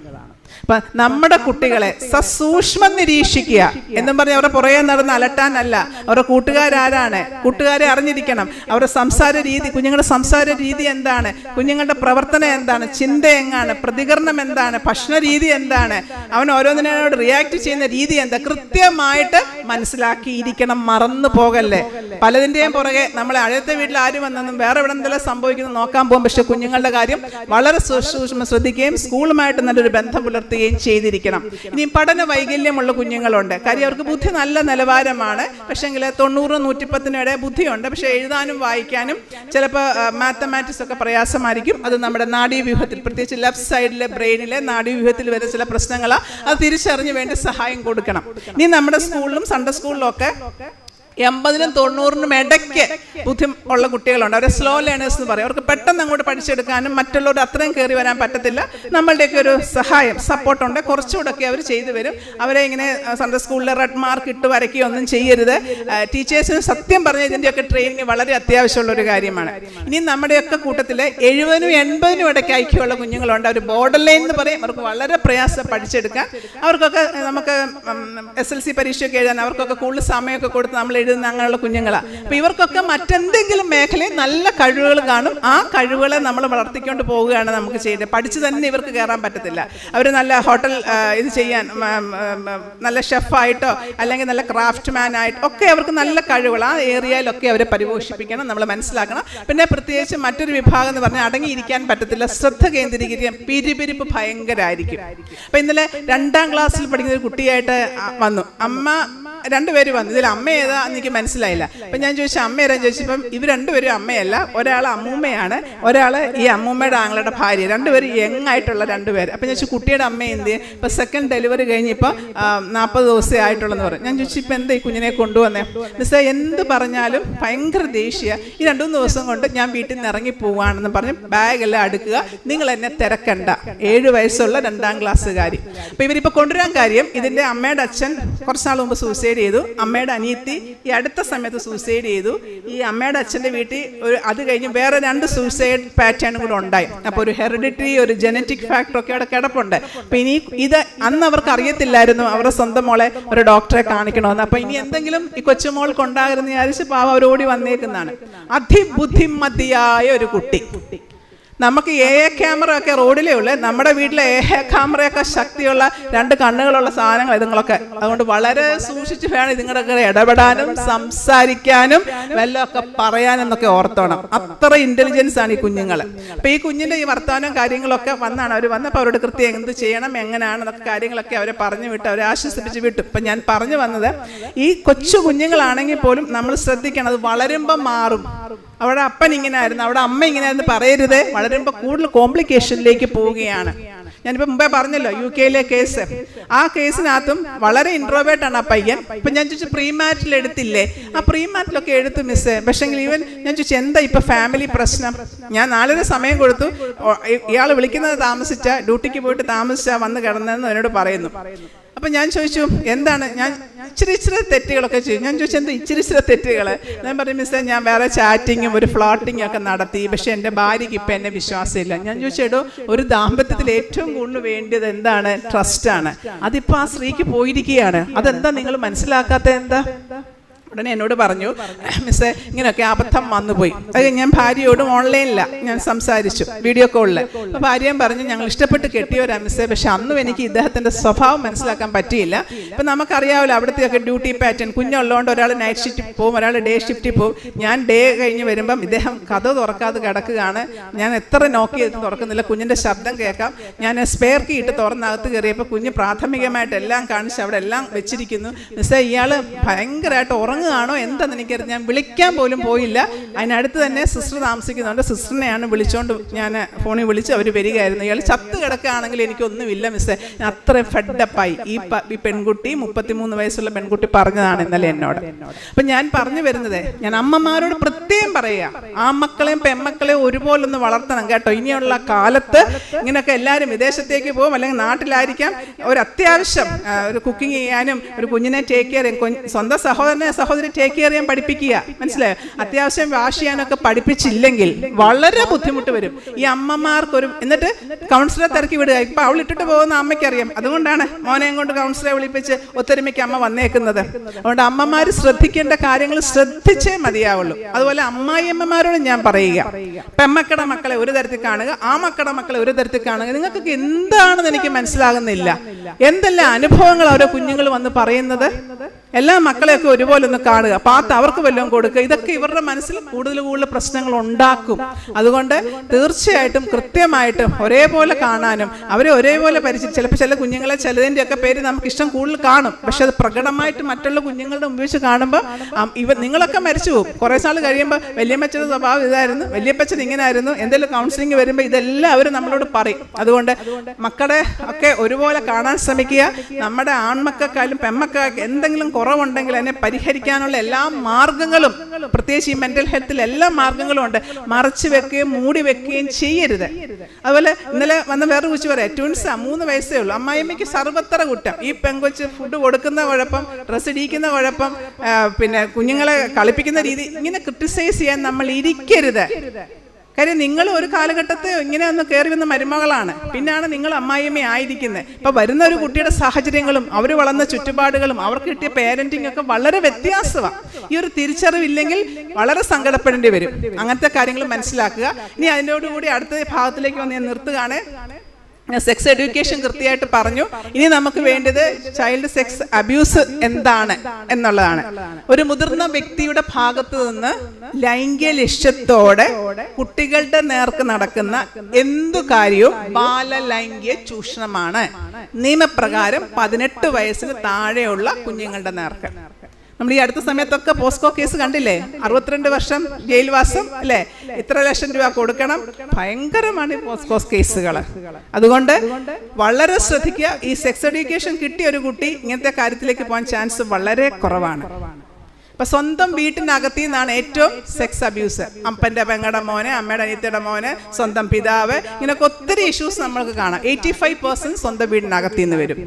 അപ്പൊ നമ്മുടെ കുട്ടികളെ സസൂക്ഷ്മം നിരീക്ഷിക്കുക എന്നും പറഞ്ഞ് അവരുടെ പുറകെ നടന്ന് അലട്ടാനല്ല. അവരുടെ കൂട്ടുകാരാരാണ്, കൂട്ടുകാരെ അറിഞ്ഞിരിക്കണം. അവരുടെ സംസാര രീതി, കുഞ്ഞുങ്ങളുടെ സംസാര രീതി എന്താണ്, കുഞ്ഞുങ്ങളുടെ പ്രവർത്തനം എന്താണ്, ചിന്ത എങ്ങാണ്, പ്രതികരണം എന്താണ്, ഭക്ഷണ രീതി എന്താണ്, അവൻ ഓരോന്നിനോട് റിയാക്ട് ചെയ്യുന്ന രീതി എന്താ, കൃത്യമായിട്ട് മനസ്സിലാക്കിയിരിക്കണം. മറന്നു പോകല്ലേ. പലതിൻ്റെയും പുറകെ നമ്മളെ അടുത്ത വീട്ടിൽ ആരും വന്നെന്നും വേറെ എവിടെ എന്തെല്ലാം സംഭവിക്കുന്നത് നോക്കാൻ പോകും. പക്ഷെ കുഞ്ഞുങ്ങളുടെ കാര്യം വളരെ സൂക്ഷ്മം ശ്രദ്ധിക്കുകയും സ്കൂളുമായിട്ട് നല്ലൊരു ബന്ധം പുലർത്തുകയും ചെയ്തിരിക്കണം. ഇനി പഠന വൈകല്യമുള്ള കുഞ്ഞുങ്ങളുണ്ട്. കാര്യം അവർക്ക് ബുദ്ധി നല്ല നിലവാരമാണ്, പക്ഷേങ്കിൽ 90-110 ബുദ്ധിയുണ്ട്, പക്ഷെ എഴുതാനും വായിക്കാനും ചിലപ്പോൾ മാത്തമാറ്റിക്സ് ഒക്കെ പ്രയാസമായിരിക്കും. അത് നമ്മുടെ നാഡീവ്യൂഹത്തിൽ, പ്രത്യേകിച്ച് ലെഫ്റ്റ് സൈഡിലെ ബ്രെയിനിലെ നാഡീവ്യൂഹത്തിൽ വരുന്ന ചില പ്രശ്നങ്ങളാണ്. അത് തിരിച്ചറിഞ്ഞ് വേണ്ടി സഹായം കൊടുക്കണം. ഇനി നമ്മുടെ സ്കൂളിലും സൺഡേ സ്കൂളിലും ഒക്കെ 80-90 ഇടയ്ക്ക് ബുദ്ധി ഉള്ള കുട്ടികളുണ്ട്. അവരെ സ്ലോ ലേണേഴ്സ് എന്ന് പറയും. അവർക്ക് പെട്ടെന്ന് അങ്ങോട്ട് പഠിച്ചെടുക്കാനും മറ്റുള്ളവർ അത്രയും കയറി വരാൻ പറ്റത്തില്ല. നമ്മളുടെയൊക്കെ ഒരു സഹായം, സപ്പോർട്ടുണ്ട്, കുറച്ചുകൂടെയൊക്കെ അവർ ചെയ്തു വരും. അവരെ ഇങ്ങനെ സൺഡേ സ്കൂളിൽ റെഡ് മാർക്ക് ഇട്ട് വരയ്ക്കുകയൊന്നും ചെയ്യരുത്. ടീച്ചേഴ്സിന് സത്യം പറഞ്ഞ ഇതിൻ്റെയൊക്കെ ട്രെയിനിങ് വളരെ അത്യാവശ്യമുള്ള ഒരു കാര്യമാണ്. ഇനി നമ്മുടെയൊക്കെ കൂട്ടത്തിൽ 70-80 ഇടയ്ക്ക് ഐക്യമുള്ള കുഞ്ഞുങ്ങളുണ്ട്. അവർ ബോർഡർ ലൈൻ എന്ന് പറയും. അവർക്ക് വളരെ പ്രയാസം പഠിച്ചെടുക്കാൻ. അവർക്കൊക്കെ നമുക്ക് SLC പരീക്ഷയൊക്കെ എഴുതാൻ അവർക്കൊക്കെ കൂടുതൽ സമയമൊക്കെ കൊടുത്ത് നമ്മൾ എഴുതുന്ന അങ്ങനെയുള്ള കുഞ്ഞുങ്ങളാണ്. അപ്പം ഇവർക്കൊക്കെ മറ്റെന്തെങ്കിലും മേഖലയിൽ നല്ല കഴിവുകൾ കാണും. ആ കഴിവുകളെ നമ്മൾ വളർത്തിക്കൊണ്ട് പോവുകയാണ് നമുക്ക് ചെയ്യേണ്ടത്. പഠിച്ച് തന്നെ ഇവർക്ക് കയറാൻ പറ്റത്തില്ല. അവർ നല്ല ഹോട്ടൽ ഇത് ചെയ്യാൻ, നല്ല ഷെഫായിട്ടോ അല്ലെങ്കിൽ നല്ല ക്രാഫ്റ്റ് മാൻ ആയിട്ടോ ഒക്കെ അവർക്ക് നല്ല കഴിവുകൾ, ആ ഏരിയയിലൊക്കെ അവരെ പരിപോഷിപ്പിക്കണം, നമ്മൾ മനസ്സിലാക്കണം. പിന്നെ പ്രത്യേകിച്ച് മറ്റൊരു വിഭാഗം എന്ന് പറഞ്ഞാൽ അടങ്ങിയിരിക്കാൻ പറ്റത്തില്ല, ശ്രദ്ധ കേന്ദ്രീകരിക്കാൻ, പിരിപിരിപ്പ് ഭയങ്കരമായിരിക്കും. അപ്പം ഇന്നലെ 2ാം ക്ലാസ്സിൽ പഠിക്കുന്ന ഒരു കുട്ടിയായിട്ട് വന്നു. അമ്മ 2 പേര് വന്നു. ഇതിൽ അമ്മ ഏതാ എനിക്ക് മനസ്സിലായില്ല. അപ്പം ഞാൻ ചോദിച്ചു അമ്മ ഏതാന്ന് ചോദിച്ചപ്പം ഇവർ 2 പേരും അമ്മയല്ല, ഒരാൾ അമ്മൂമ്മയാണ്, ഒരാൾ ഈ അമ്മൂമ്മയുടെ ആങ്ങളുടെ ഭാര്യ, 2 പേര് യങ്ങായിട്ടുള്ള 2 പേര്. അപ്പം ഞാൻ ചോദിച്ചു കുട്ടിയുടെ അമ്മ എന്ത്? ഇപ്പം 2nd ഡെലിവറി കഴിഞ്ഞിപ്പോൾ 40 ദിവസമേ ആയിട്ടുള്ളെന്ന് പറയും. ഞാൻ ചോദിച്ചു ഇപ്പം എന്താ ഈ കുഞ്ഞിനെ കൊണ്ടുവന്നേ? മിസ്സേ, എന്ത് പറഞ്ഞാലും ഭയങ്കര ദേഷ്യ, ഈ 2-3 ദിവസം കൊണ്ട് ഞാൻ വീട്ടിൽ നിന്ന് ഇറങ്ങി പോവാണെന്ന് പറഞ്ഞ് ബാഗെല്ലാം അടുക്കുക, നിങ്ങൾ എന്നെ തിരക്കണ്ട. 7 വയസ്സുള്ള 2ാം ക്ലാസ്സുകാരി. അപ്പം ഇവരിപ്പോൾ കൊണ്ടുവരാൻ കാര്യം, ഇതിൻ്റെ അമ്മയുടെ അച്ഛൻ കുറച്ച് നാൾ മുമ്പ് സൂസൈഡ് സൂസൈഡ് ചെയ്തു. അമ്മയുടെ അനിയത്തി ഈ അടുത്ത സമയത്ത് സൂസൈഡ് ചെയ്തു. ഈ അമ്മയുടെ അച്ഛൻ്റെ വീട്ടിൽ അത് കഴിഞ്ഞ് വേറെ 2 സൂസൈഡ് പാറ്റേൺ കൂടെ ഉണ്ടായി. അപ്പോൾ ഒരു ഹെറിഡിറ്ററി, ഒരു ജനറ്റിക് ഫാക്ടറൊക്കെ അവിടെ കിടപ്പുണ്ട്. അപ്പം ഇനി ഇത് അന്ന് അവർക്ക് അറിയത്തില്ലായിരുന്നു അവരുടെ സ്വന്തം മോളെ ഒരു ഡോക്ടറെ കാണിക്കണമെന്ന്. അപ്പം ഇനി എന്തെങ്കിലും ഈ കൊച്ചുമോൾക്ക് ഉണ്ടാകുന്ന വിചാരിച്ച് പാവം അവരോടി വന്നേക്കുന്നതാണ്. അതിബുദ്ധിമതിയായ ഒരു കുട്ടി. നമുക്ക് ക്യാമറ ഒക്കെ റോഡിലേ ഉള്ളു. നമ്മുടെ വീട്ടിലെ ക്യാമറയൊക്കെ ശക്തിയുള്ള 2 കണ്ണുകളുള്ള സാധനങ്ങൾ ഇതുങ്ങളൊക്കെ. അതുകൊണ്ട് വളരെ സൂക്ഷിച്ച് വേണം ഇതുങ്ങളൊക്കെ ഇടപെടാനും സംസാരിക്കാനും വല്ലതൊക്കെ പറയാനും എന്നൊക്കെ ഓർത്തോണം. അത്ര ഇന്റലിജൻസ് ആണ് ഈ കുഞ്ഞുങ്ങൾ. അപ്പൊ ഈ കുഞ്ഞിന്റെ ഈ വർത്തമാനവും കാര്യങ്ങളൊക്കെ വന്നാണ് അവർ വന്നപ്പോൾ അവരോട് കൃത്യം എന്ത് ചെയ്യണം, എങ്ങനെയാണ് എന്നൊക്കെ കാര്യങ്ങളൊക്കെ അവരെ പറഞ്ഞു വിട്ട്, അവരെ ആശ്വസിപ്പിച്ച് വിട്ടു. ഇപ്പൊ ഞാൻ പറഞ്ഞു വന്നത്, ഈ കൊച്ചു കുഞ്ഞുങ്ങളാണെങ്കിൽ പോലും നമ്മൾ ശ്രദ്ധിക്കണം, അത് വളരുമ്പം മാറും. അവിടെ അപ്പൻ ഇങ്ങനെ ആയിരുന്നു, അവിടെ അമ്മ ഇങ്ങനെ ആയിരുന്നു പറയരുത്. വളരുമ്പോൾ കൂടുതൽ കോംപ്ലിക്കേഷനിലേക്ക് പോവുകയാണ്. ഞാനിപ്പോൾ മുമ്പേ പറഞ്ഞല്ലോ UK കേസ്. ആ കേസിനകത്തും വളരെ ഇൻട്രോവേർട്ടാണ് ആ പയ്യൻ. ഇപ്പം ഞാൻ ചോദിച്ചു പ്രീമാരിറ്റൽ എടുത്തില്ലേ? ആ പ്രീമാരിറ്റലൊക്കെ എടുത്തു മിസ്സേ. പക്ഷേങ്കിൽ ഈവൻ ഞാൻ ചോദിച്ചു എന്താ ഇപ്പം ഫാമിലി പ്രശ്നം? ഞാൻ 4 സമയം കൊടുത്തു. ഇയാൾ വിളിക്കുന്നത് താമസിച്ച, ഡ്യൂട്ടിക്ക് പോയിട്ട് താമസിച്ചാ വന്ന് കിടന്നതെന്ന് എന്നോട് പറയുന്നു. അപ്പം ഞാൻ ചോദിച്ചു എന്താണ്? ഞാൻ ഇച്ചിരി തെറ്റുകളൊക്കെ ചെയ്യും. ഞാൻ ചോദിച്ചു എന്താ ഇച്ചിരി തെറ്റുകൾ? ഞാൻ പറയും മിസ്സേ ഞാൻ വേറെ ചാറ്റിങ്ങും ഒരു ഫ്ലോട്ടിങ്ങും ഒക്കെ നടത്തി, പക്ഷെ എൻ്റെ ഭാര്യയ്ക്ക് ഇപ്പം എന്നെ വിശ്വാസമില്ല. ഞാൻ ചോദിച്ചേടോ, ഒരു ദാമ്പത്യത്തിൽ ഏറ്റവും കൂടുതൽ വേണ്ടത് എന്താണ്? ട്രസ്റ്റാണ്. അതിപ്പോൾ ആ സ്ത്രീക്ക് പോയിരിക്കുകയാണ്. അതെന്താ നിങ്ങൾ മനസ്സിലാക്കാത്തത്? എന്താ? ഉടനെ എന്നോട് പറഞ്ഞു മിസ്സേ ഇങ്ങനെയൊക്കെ അബദ്ധം വന്നുപോയി. അത് ഞാൻ ഭാര്യയോടും ഓൺലൈനിലാണ് ഞാൻ സംസാരിച്ചു, വീഡിയോ കോളിൽ. അപ്പോൾ ഭാര്യയും പറഞ്ഞു ഞങ്ങൾ ഇഷ്ടപ്പെട്ട് കെട്ടിയവരാ മിസ്സേ, പക്ഷെ അന്നും എനിക്ക് ഇദ്ദേഹത്തിൻ്റെ സ്വഭാവം മനസ്സിലാക്കാൻ പറ്റിയില്ല. ഇപ്പം നമുക്കറിയാമല്ലോ അവിടുത്തെയൊക്കെ ഡ്യൂട്ടി പാറ്റേൺ. കുഞ്ഞുള്ളതുകൊണ്ട് ഒരാൾ നൈറ്റ് ഷിഫ്റ്റിൽ പോകും, ഒരാൾ ഡേ ഷിഫ്റ്റിൽ പോകും. ഞാൻ ഡേ കഴിഞ്ഞ് വരുമ്പം ഇദ്ദേഹം കഥ തുറക്കാതെ കിടക്കുകയാണ്. ഞാൻ എത്ര നോക്കി ചെയ്ത് തുറക്കുന്നില്ല, കുഞ്ഞിൻ്റെ ശബ്ദം കേൾക്കാം. ഞാൻ സ്പെയർ കീ ഇട്ട് തുറന്നകത്ത് കയറിയപ്പോൾ കുഞ്ഞ് പ്രാഥമികമായിട്ട് എല്ലാം കാണിച്ച് അവിടെ എല്ലാം വെച്ചിരിക്കുന്നു. മിസ്സേ ഇയാൾ ഭയങ്കരമായിട്ട് ആണോ എന്താന്ന് എനിക്കറിയാം. ഞാൻ വിളിക്കാൻ പോലും പോയില്ല. അതിനടുത്ത് തന്നെ സിസ്റ്റർ താമസിക്കുന്നുണ്ട്. സിസ്റ്ററിനെയാണ് വിളിച്ചോണ്ട് ഞാൻ ഫോണിൽ വിളിച്ച് അവർ വരികയായിരുന്നു. ഇയാൾ ചത്ത് കിടക്കുകയാണെങ്കിൽ എനിക്കൊന്നുമില്ല മിസ്സേ, ഞാൻ അത്രയും ഫെഡപ്പായി. ഈ പെൺകുട്ടി 33 വയസ്സുള്ള പെൺകുട്ടി പറഞ്ഞതാണ് ഇന്നലെ എന്നോട്. അപ്പം ഞാൻ പറഞ്ഞു വരുന്നത്, ഞാൻ അമ്മമാരോട് പ്രത്യേകം പറയുക, ആ മക്കളെയും പെൺമക്കളെയും ഒരുപോലെ ഒന്ന് വളർത്തണം കേട്ടോ. ഇനിയുള്ള കാലത്ത് ഇങ്ങനെയൊക്കെ എല്ലാവരും വിദേശത്തേക്ക് പോകും, അല്ലെങ്കിൽ നാട്ടിലായിരിക്കാം. ഒരു അത്യാവശ്യം ഒരു കുക്കിംഗ് ചെയ്യാനും ഒരു കുഞ്ഞിനെ ടേക്ക് കെയർ ചെയ്യും, സ്വന്തം സഹോദരി ടേക്ക് കെയർ ചെയ്യാൻ പഠിപ്പിക്കുക. മനസ്സിലായോ? അത്യാവശ്യം വാഷ് ചെയ്യാനൊക്കെ പഠിപ്പിച്ചില്ലെങ്കിൽ വളരെ ബുദ്ധിമുട്ട് വരും ഈ അമ്മമാർക്കൊരു. എന്നിട്ട് കൗൺസിലറെ തിരക്കി വിടുക. ഇപ്പം അവൾ ഇട്ടിട്ട് പോകുന്ന അമ്മയ്ക്കറിയാം. അതുകൊണ്ടാണ് മോനെയും കൊണ്ട് കൗൺസിലറെ വിളിപ്പിച്ച് ഒത്തൊരുമയ്ക്ക് അമ്മ വന്നേക്കുന്നത്. അതുകൊണ്ട് അമ്മമാർ ശ്രദ്ധിക്കേണ്ട കാര്യങ്ങൾ ശ്രദ്ധിച്ചേ മതിയാവുള്ളൂ. അതുപോലെ അമ്മായിയമ്മമാരോട് ഞാൻ പറയുക, പെമ്മക്കട മക്കളെ ഒരു തരത്തിൽ കാണുക, ആ മക്കട മക്കളെ ഒരു തരത്തിൽ കാണുക. നിങ്ങൾക്കൊക്കെ എന്താണെന്ന് എനിക്ക് മനസ്സിലാകുന്നില്ല. എന്തെല്ലാം അനുഭവങ്ങൾ ഓരോ കുഞ്ഞുങ്ങൾ വന്ന് പറയുന്നത്. എല്ലാ മക്കളെയൊക്കെ ഒരുപോലെ ഒന്ന് കാണുക, പാത്ത് അവർക്ക് വല്ലതും കൊടുക്കുക. ഇതൊക്കെ ഇവരുടെ മനസ്സിൽ കൂടുതൽ പ്രശ്നങ്ങൾ ഉണ്ടാക്കും. അതുകൊണ്ട് തീർച്ചയായിട്ടും കൃത്യമായിട്ടും ഒരേപോലെ കാണാനും അവരെ ഒരേപോലെ പരിചയം. ചിലപ്പോൾ ചില കുഞ്ഞുങ്ങളെ ചിലതിൻ്റെയൊക്കെ പേര് നമുക്ക് ഇഷ്ടം കൂടുതൽ കാണും, പക്ഷെ അത് പ്രകടമായിട്ട് മറ്റുള്ള കുഞ്ഞുങ്ങളുടെ മുമ്പിൽ വെച്ച് കാണുമ്പോൾ നിങ്ങളൊക്കെ മരിച്ചു പോകും. കുറേ നാൾ കഴിയുമ്പോൾ വല്യമ്മച്ചയുടെ സ്വഭാവം ഇതായിരുന്നു, വല്യപ്പച്ചൻ ഇങ്ങനെ ആയിരുന്നു. എന്തെങ്കിലും കൗൺസിലിംഗ് വരുമ്പോൾ ഇതെല്ലാം അവർ നമ്മളോട് പറയും. അതുകൊണ്ട് മക്കളെ ഒക്കെ ഒരുപോലെ കാണാൻ ശ്രമിക്കുക. നമ്മുടെ ആൺമക്കായാലും പെൺമക്കായാലും എന്തെങ്കിലും കുറവുണ്ടെങ്കിൽ അതിനെ പരിഹരിക്കാനുള്ള എല്ലാ മാർഗങ്ങളും, പ്രത്യേകിച്ച് ഈ മെന്റൽ ഹെൽത്തിൽ എല്ലാ മാർഗങ്ങളും ഉണ്ട്. മറച്ചു വെക്കുകയും മൂടി വെക്കുകയും ചെയ്യരുത്. അതുപോലെ ഇന്നലെ വന്ന വേറെ കുറിച്ച് പറയാം, ട്വിൻസാ, 3 വയസ്സേ ഉള്ളൂ. അമ്മായിമ്മയ്ക്ക് സർവത്ര കുറ്റം. ഈ പെങ്കൊച്ച് ഫുഡ് കൊടുക്കുന്ന കുഴപ്പം, ഡ്രസ്സ് ഇടിക്കുന്ന കുഴപ്പം, പിന്നെ കുഞ്ഞുങ്ങളെ കളിപ്പിക്കുന്ന രീതി, ഇങ്ങനെ ക്രിട്ടിസൈസ് ചെയ്യാൻ നമ്മൾ ഇരിക്കരുത്. കാര്യം നിങ്ങൾ ഒരു കാലഘട്ടത്തെ ഇങ്ങനെ ഒന്ന് കയറി വന്ന മരുമകളാണ്, പിന്നാണ് നിങ്ങൾ അമ്മായിയമ്മ ആയിരിക്കുന്നത്. ഇപ്പം വരുന്ന ഒരു കുട്ടിയുടെ സാഹചര്യങ്ങളും അവർ വളർന്ന ചുറ്റുപാടുകളും അവർക്ക് കിട്ടിയ പേരൻറ്റിങ് ഒക്കെ വളരെ വ്യത്യാസമാണ്. ഈ ഒരു തിരിച്ചറിവില്ലെങ്കിൽ വളരെ സങ്കടപ്പെടേണ്ടി വരും. അങ്ങനത്തെ കാര്യങ്ങൾ മനസ്സിലാക്കുക. ഇനി അതിനോടുകൂടി അടുത്ത ഭാഗത്തിലേക്ക് വന്ന് ഞാൻ നിർത്തുകയാണ്. സെക്സ് എഡ്യൂക്കേഷൻ കൃത്യമായിട്ട് പറഞ്ഞു. ഇനി നമുക്ക് വേണ്ടത് ചൈൽഡ് സെക്സ് അബ്യൂസ് എന്താണ് എന്നുള്ളതാണ്. ഒരു മുതിർന്ന വ്യക്തിയുടെ ഭാഗത്ത് നിന്ന് ലൈംഗിക ലക്ഷ്യത്തോടെ കുട്ടികളുടെ നേർക്ക് നടക്കുന്ന എന്തു കാര്യവും ബാലലൈംഗിക ചൂഷണമാണ്. നിയമപ്രകാരം 18 വയസ്സിന് താഴെയുള്ള കുഞ്ഞുങ്ങളുടെ നേർക്ക്. നമ്മൾ ഈ അടുത്ത സമയത്തൊക്കെ പോസ്കോ കേസ് കണ്ടില്ലേ? 62 വർഷം ജയിൽവാസം അല്ലേ, ഇത്ര ലക്ഷം രൂപ കൊടുക്കണം. ഭയങ്കരമാണ് ഈ പോസ്കോ കേസുകൾ. അതുകൊണ്ട് വളരെ ശ്രദ്ധിക്കുക. ഈ സെക്സ് എഡ്യൂക്കേഷൻ കിട്ടിയ ഒരു കുട്ടി ഇങ്ങനത്തെ കാര്യത്തിലേക്ക് പോകാൻ ചാൻസ് വളരെ കുറവാണ്. ഇപ്പൊ സ്വന്തം വീട്ടിനകത്തിൽ നിന്നാണ് ഏറ്റവും സെക്സ് അബ്യൂസ്. അപ്പൻ്റെ പെങ്ങളുടെ മോനെ, അമ്മയുടെ അനിയത്തിയുടെ മോനെ, സ്വന്തം പിതാവ്, ഇങ്ങനെയൊക്കെ ഒത്തിരി ഇഷ്യൂസ് നമ്മൾക്ക് കാണാം. 85% സ്വന്തം വീടിനകത്തിൽ നിന്ന് വരും.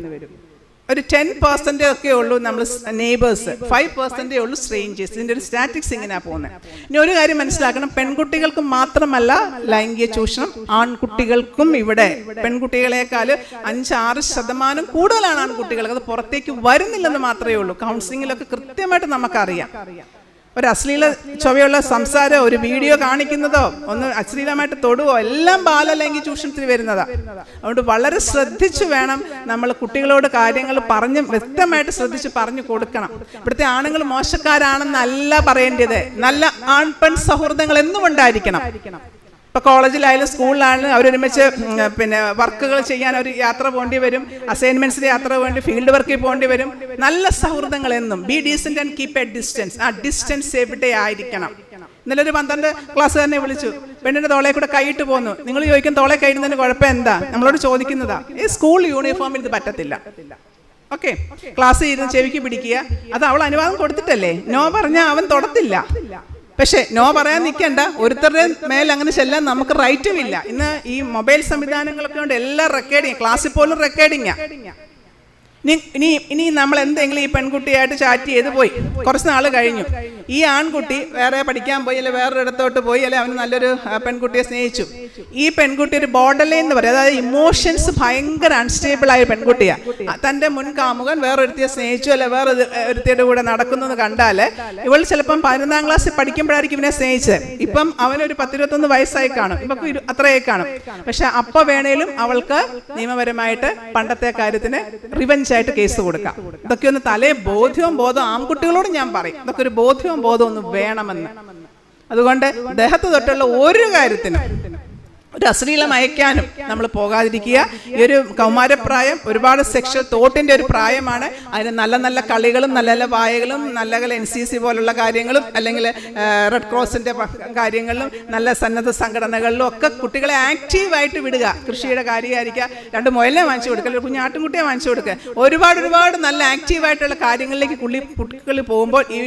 ഒരു 10% ഒക്കെ ഉള്ളൂ നമ്മൾ നെയ്ബേഴ്സ്, 5% ഉള്ളൂ സ്ട്രേഞ്ചേഴ്സ്. ഇതിൻ്റെ ഒരു സ്റ്റാറ്റിക്സ് ഇങ്ങനെയാണ് പോകുന്നത്. ഇനി ഒരു കാര്യം മനസ്സിലാക്കണം, പെൺകുട്ടികൾക്ക് മാത്രമല്ല ലൈംഗിക ചൂഷണം, ആൺകുട്ടികൾക്കും ഇവിടെ പെൺകുട്ടികളെക്കാൾ 5-6% കൂടുതലാണ് ആൺകുട്ടികൾക്ക്. അത് പുറത്തേക്ക് വരുന്നില്ലെന്ന് മാത്രമേ ഉള്ളൂ. കൗൺസിലിങ്ങിലൊക്കെ കൃത്യമായിട്ട് നമുക്കറിയാം. ഒരു അശ്ലീല ചൊവ്വയുള്ള സംസാരം, ഒരു വീഡിയോ കാണിക്കുന്നതോ ഒന്ന് അശ്ലീലമായിട്ട് തൊടുവോ എല്ലാം ബാലലൈംഗിക ചൂഷണത്തിൽ വരുന്നതാണ്. അതുകൊണ്ട് വളരെ ശ്രദ്ധിച്ചു വേണം നമ്മൾ കുട്ടികളോട് കാര്യങ്ങൾ പറഞ്ഞ് വ്യക്തമായിട്ട് ശ്രദ്ധിച്ച് പറഞ്ഞു കൊടുക്കണം. ഇവിടുത്തെ ആണുങ്ങൾ മോശക്കാരാണെന്നല്ല പറയേണ്ടത്, നല്ല ആൺപെൺ സൗഹൃദങ്ങൾ എന്നും ഉണ്ടായിരിക്കണം. ഇപ്പോൾ കോളേജിലായാലും സ്കൂളിലായാലും അവരൊരുമിച്ച് വർക്കുകൾ ചെയ്യാൻ ഒരു യാത്ര പോകേണ്ടി വരും, അസൈൻമെന്റ്സിന് യാത്ര വേണ്ടി ഫീൽഡ് വർക്കിൽ പോകേണ്ടി വരും. നല്ല സൗഹൃദങ്ങൾ എന്നും B decent and keep A distance. ആ ഡിസ്റ്റൻസ് എവിടെ ആയിരിക്കണം. ഇന്നലെ ഒരു 12 ക്ലാസ്സുകാരനെ വിളിച്ചു, പെണ്ണിന്റെ തോളെ കൂടെ കൈയിട്ട് പോന്നു. നിങ്ങൾ ചോദിക്കും തോളെ കൈയിടുന്നതിന് കുഴപ്പം എന്താ? നമ്മളോട് ചോദിക്കുന്നതാ. ഈ സ്കൂൾ യൂണിഫോമിൽ ഇത് പറ്റത്തില്ല. ഓക്കെ, ക്ലാസ് ഇരുന്ന് ചെവിക്ക് പിടിക്കുക, അത് അവൾ അനുവാദം കൊടുത്തിട്ടല്ലേ. നോ പറഞ്ഞാൽ അവൻ തൊടത്തില്ല. പക്ഷെ നോ പറയാൻ നിൽക്കണ്ട, ഒരുത്തരുടെ മേൽ അങ്ങനെ ചെല്ലാൻ നമുക്ക് റൈറ്റും ഇല്ല. ഇന്ന് ഈ മൊബൈൽ സംവിധാനങ്ങളൊക്കെ കൊണ്ട് എല്ലാം റെക്കോർഡിങ്, ക്ലാസ്സിൽ പോലും റെക്കോർഡിങ്ങാ. ഇനി നമ്മൾ എന്തെങ്കിലും ഈ പെൺകുട്ടിയായിട്ട് ചാറ്റ് ചെയ്ത് പോയി, കുറച്ച് നാൾ കഴിഞ്ഞു, ഈ ആൺകുട്ടി വേറെ പഠിക്കാൻ പോയി, അല്ലെ വേറൊരിടത്തോട്ട് പോയി, അല്ലെ അവന് നല്ലൊരു പെൺകുട്ടിയെ സ്നേഹിച്ചു. ഈ പെൺകുട്ടി ഒരു ബോർഡർ ലൈൻ എന്ന് പറയും, അതായത് ഇമോഷൻസ് ഭയങ്കര അൺസ്റ്റേബിൾ ആയ പെൺകുട്ടിയാ. തൻ്റെ മുൻ കാമുകൻ വേറൊരുത്തിയെ സ്നേഹിച്ചു, അല്ലെ വേറെ ഒരുത്തിയുടെ കൂടെ നടക്കുന്നത് കണ്ടാൽ ഇവൾ ചിലപ്പം 11ാം ക്ലാസ്സിൽ പഠിക്കുമ്പോഴായിരിക്കും ഇവനെ സ്നേഹിച്ചത്. ഇപ്പം അവനൊരു 10-21 വയസ്സായി കാണും, ഇവക്ക് അത്രയായി കാണും. പക്ഷെ അപ്പോൾ വേണേലും അവൾക്ക് നിയമപരമായിട്ട് പണ്ടത്തെ കാര്യത്തിന് റിവെഞ്ച് ആയിട്ട് കേസ് കൊടുക്കാം. ഇതൊക്കെ ഒന്ന് തലേ ബോധ്യവും ആൺകുട്ടികളോട് ഞാൻ പറയും, ഇതൊക്കെ ഒരു ബോധ്യവും ഒന്ന് വേണമെന്ന്. അതുകൊണ്ട് ദേഹത്ത് തൊട്ടുള്ള ഒരു കാര്യത്തിനും ഒരു അശ്ലീലം അയക്കാനും നമ്മൾ പോകാതിരിക്കുക. ഈ ഒരു കൗമാരപ്രായം ഒരുപാട് സെക്ഷൽ തോട്ടിൻ്റെ ഒരു പ്രായമാണ്. അതിന് നല്ല നല്ല കളികളും നല്ല നല്ല വായകളും നല്ല NCC പോലുള്ള കാര്യങ്ങളും അല്ലെങ്കിൽ റെഡ് ക്രോസിൻ്റെ കാര്യങ്ങളിലും നല്ല സന്നദ്ധ സംഘടനകളിലും ഒക്കെ കുട്ടികളെ ആക്റ്റീവായിട്ട് വിടുക. കൃഷിയുടെ കാര്യമായിരിക്കുക, 2 മുയലിനെ വാങ്ങിച്ചു കൊടുക്കുക, ഒരു കുഞ്ഞാട്ടുംകുട്ടിയെ വാങ്ങിച്ചു കൊടുക്കുക. ഒരുപാട് നല്ല ആക്റ്റീവായിട്ടുള്ള കാര്യങ്ങളിലേക്ക് കുട്ടികൾ പോകുമ്പോൾ ഈ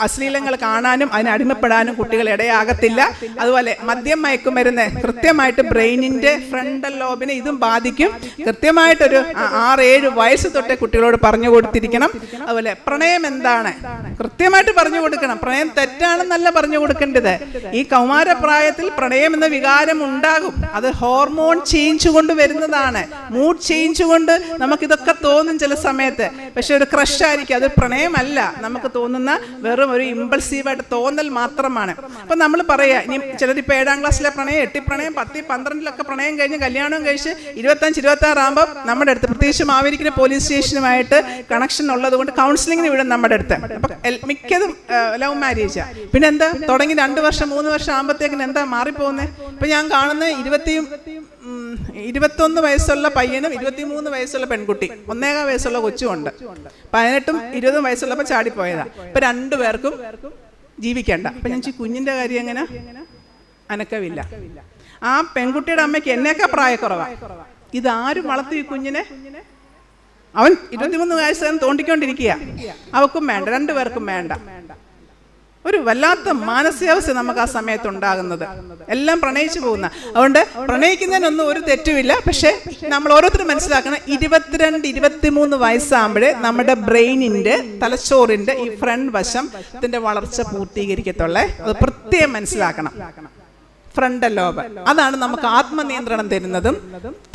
അശ്ലീലങ്ങൾ കാണാനും അതിന് അടിമപ്പെടാനും കുട്ടികൾ ഇടയാകത്തില്ല. അതുപോലെ മദ്യം മയക്കുമരുന്ന് കൃത്യമായി ബ്രെയിനിന്റെ ഫ്രണ്ടൽ ലോബിനെ ഇതും ബാധിക്കും. കൃത്യമായിട്ടൊരു 6-7 വയസ്സ് തൊട്ടേ കുട്ടികളോട് പറഞ്ഞു കൊടുത്തിരിക്കണം. അതുപോലെ പ്രണയം എന്താണ് കൃത്യമായിട്ട് പറഞ്ഞു കൊടുക്കണം. പ്രണയം തെറ്റാണെന്നല്ല പറഞ്ഞു കൊടുക്കേണ്ടത്. ഈ കൗമാരപ്രായത്തിൽ പ്രണയം എന്ന വികാരം ഉണ്ടാകും. അത് ഹോർമോൺ ചേഞ്ച് കൊണ്ട് വരുന്നതാണ്, മൂഡ് ചേഞ്ച് കൊണ്ട് നമുക്കിതൊക്കെ തോന്നും ചില സമയത്ത്. പക്ഷെ ഒരു ക്രഷ് ആയിരിക്കും, അത് പ്രണയമല്ല. നമുക്ക് തോന്നുന്ന വെറും ഒരു ഇമ്പൾസീവായിട്ട് തോന്നൽ മാത്രമാണ്. അപ്പൊ നമ്മൾ പറയാ, ഇനി ചിലരിപ്പോൾ 7ാം ക്ലാസ്സിലെ പ്രണയം, 8 പ്രണയം, 10, 12 പ്രണയം കഴിഞ്ഞ് കല്യാണം കഴിച്ച് 25-26 ആകുമ്പോൾ നമ്മുടെ അടുത്ത്, പ്രത്യേകിച്ച് മാവേലിക്കര പോലീസ് സ്റ്റേഷനുമായിട്ട് കണക്ഷൻ ഉള്ളത് കൊണ്ട് കൗൺസിലിങ്ങിന് വിടും നമ്മുടെ അടുത്ത്. അപ്പൊ മിക്കതും ലവ് മാരേജാ. പിന്നെ എന്താ തുടങ്ങി 2 വർഷം 3 വർഷം ആകുമ്പോഴത്തേക്കിന് എന്താ മാറിപ്പോകുന്നത്? ഇപ്പൊ ഞാൻ കാണുന്ന 21 വയസ്സുള്ള പയ്യനും 23 വയസ്സുള്ള പെൺകുട്ടി, 1.25 വയസ്സുള്ള കൊച്ചുമുണ്ട്. 18ഉം 20ഉം വയസ്സുള്ളപ്പോൾ ചാടിപ്പോയതാ. ഇപ്പൊ 2 പേർക്കും ജീവിക്കണ്ട. അപ്പൊ ഞാൻ കുഞ്ഞിന്റെ കാര്യം എങ്ങനെ അനക്കവില്ല. ആ പെൺകുട്ടിയുടെ അമ്മയ്ക്ക് എന്നേക്കാ പ്രായക്കുറവാ. ഇതാരും വളർത്തി ഈ കുഞ്ഞിനെ? അവൻ 23 വയസ്സുകാരൻ തോണ്ടിക്കൊണ്ടിരിക്കുക. അവക്കും വേണ്ട, 2 പേർക്കും വേണ്ട. ഒരു വല്ലാത്ത മാനസികാവസ്ഥ നമുക്ക് ആ സമയത്ത് ഉണ്ടാകുന്നത്. എല്ലാം പ്രണയിച്ചു പോകുന്ന. അതുകൊണ്ട് പ്രണയിക്കുന്നതിനൊന്നും ഒരു തെറ്റുമില്ല. പക്ഷെ നമ്മൾ ഓരോരുത്തരും മനസ്സിലാക്കണം, 22-23 വയസ്സാകുമ്പോഴേ നമ്മുടെ ബ്രെയിനിന്റെ, തലച്ചോറിന്റെ ഈ ഫ്രണ്ട് വശത്തിന്റെ വളർച്ച പൂർത്തീകരിക്കത്തുള്ളേ. അത് പ്രത്യേകം മനസ്സിലാക്കണം. ഫ്രണ്ടൽ ലോബ്, അതാണ് നമുക്ക് ആത്മനിയന്ത്രണം തരുന്നതും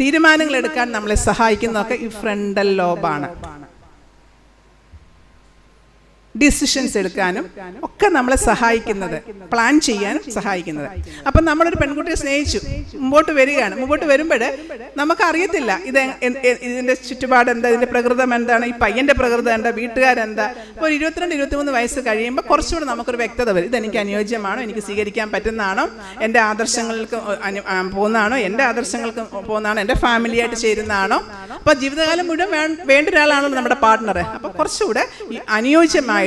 തീരുമാനങ്ങൾ എടുക്കാൻ നമ്മളെ സഹായിക്കുന്നതൊക്കെ ഈ ഫ്രണ്ടൽ ലോബാണ്. ഡിസിഷൻസ് എടുക്കാനും ഒക്കെ നമ്മളെ സഹായിക്കുന്നത്, പ്ലാൻ ചെയ്യാനും സഹായിക്കുന്നത്. അപ്പം നമ്മളൊരു പെൺകുട്ടിയെ സ്നേഹിച്ചു മുമ്പോട്ട് വരികയാണ്. മുമ്പോട്ട് വരുമ്പോൾ നമുക്കറിയത്തില്ല ഇതിൻ്റെ ചുറ്റുപാട് എന്താ, ഇതിൻ്റെ പ്രകൃതം എന്താണ്, ഈ പയ്യൻ്റെ പ്രകൃതം എന്താ, വീട്ടുകാരെന്താ. അപ്പോൾ 22-23 വയസ്സ് കഴിയുമ്പോൾ കുറച്ചുകൂടെ നമുക്കൊരു വ്യക്തത വരും. ഇതെനിക്ക് അനുയോജ്യമാണോ, എനിക്ക് സ്വീകരിക്കാൻ പറ്റുന്നതാണോ, എൻ്റെ ആദർശങ്ങൾക്ക് പോകുന്നതാണോ, എൻ്റെ ആദർശങ്ങൾക്ക് പോകുന്നതാണോ, എൻ്റെ ഫാമിലിയായിട്ട് ചേരുന്നതാണോ. അപ്പോൾ ജീവിതകാലം മുഴുവൻ വേണ്ട ഒരാളാണല്ലോ നമ്മുടെ പാർട്ട്ണർ. അപ്പോൾ കുറച്ചുകൂടെ ഈ അനുയോജ്യമായി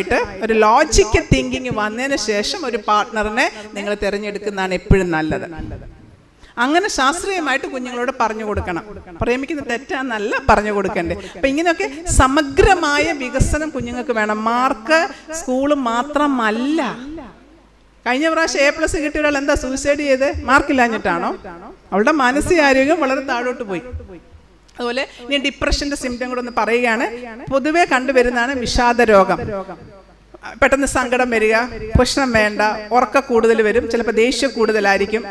ഒരു ലോജിക്കൽ തിങ്കിങ് വന്നതിന് ശേഷം ഒരു പാർട്ട്ണറിനെ നിങ്ങൾ തിരഞ്ഞെടുക്കുന്നതാണ് എപ്പോഴും നല്ലത്. അങ്ങനെ ശാസ്ത്രീയമായിട്ട് കുഞ്ഞുങ്ങളോട് പറഞ്ഞു കൊടുക്കണം. പ്രേമിക്കുന്ന തെറ്റാന്നല്ല പറഞ്ഞു കൊടുക്കണ്ടേ. അപ്പൊ ഇങ്ങനെയൊക്കെ സമഗ്രമായ വികസനം കുഞ്ഞുങ്ങൾക്ക് വേണം. മാർക്ക് സ്കൂള് മാത്രമല്ല. കഴിഞ്ഞ പ്രാവശ്യം A+ കിട്ടിയ ഒരാൾ എന്താ സൂസൈഡ് ചെയ്ത്? മാർക്കില്ലാഞ്ഞിട്ടാണോ? അവളുടെ മാനസികാരോഗ്യം വളരെ താഴോട്ട് പോയി. അതുപോലെ ഇനി ഡിപ്രഷൻ്റെ സിംറ്റം കൂടെ ഒന്ന് പറയുകയാണ്. പൊതുവെ കണ്ടുവരുന്നതാണ് വിഷാദ രോഗം. പെട്ടെന്ന് സങ്കടം വരിക, പ്രശ്നം വേണ്ട, ഉറക്കം കൂടുതൽ വരും, ചിലപ്പോൾ ദേഷ്യം കൂടുതലായിരിക്കും,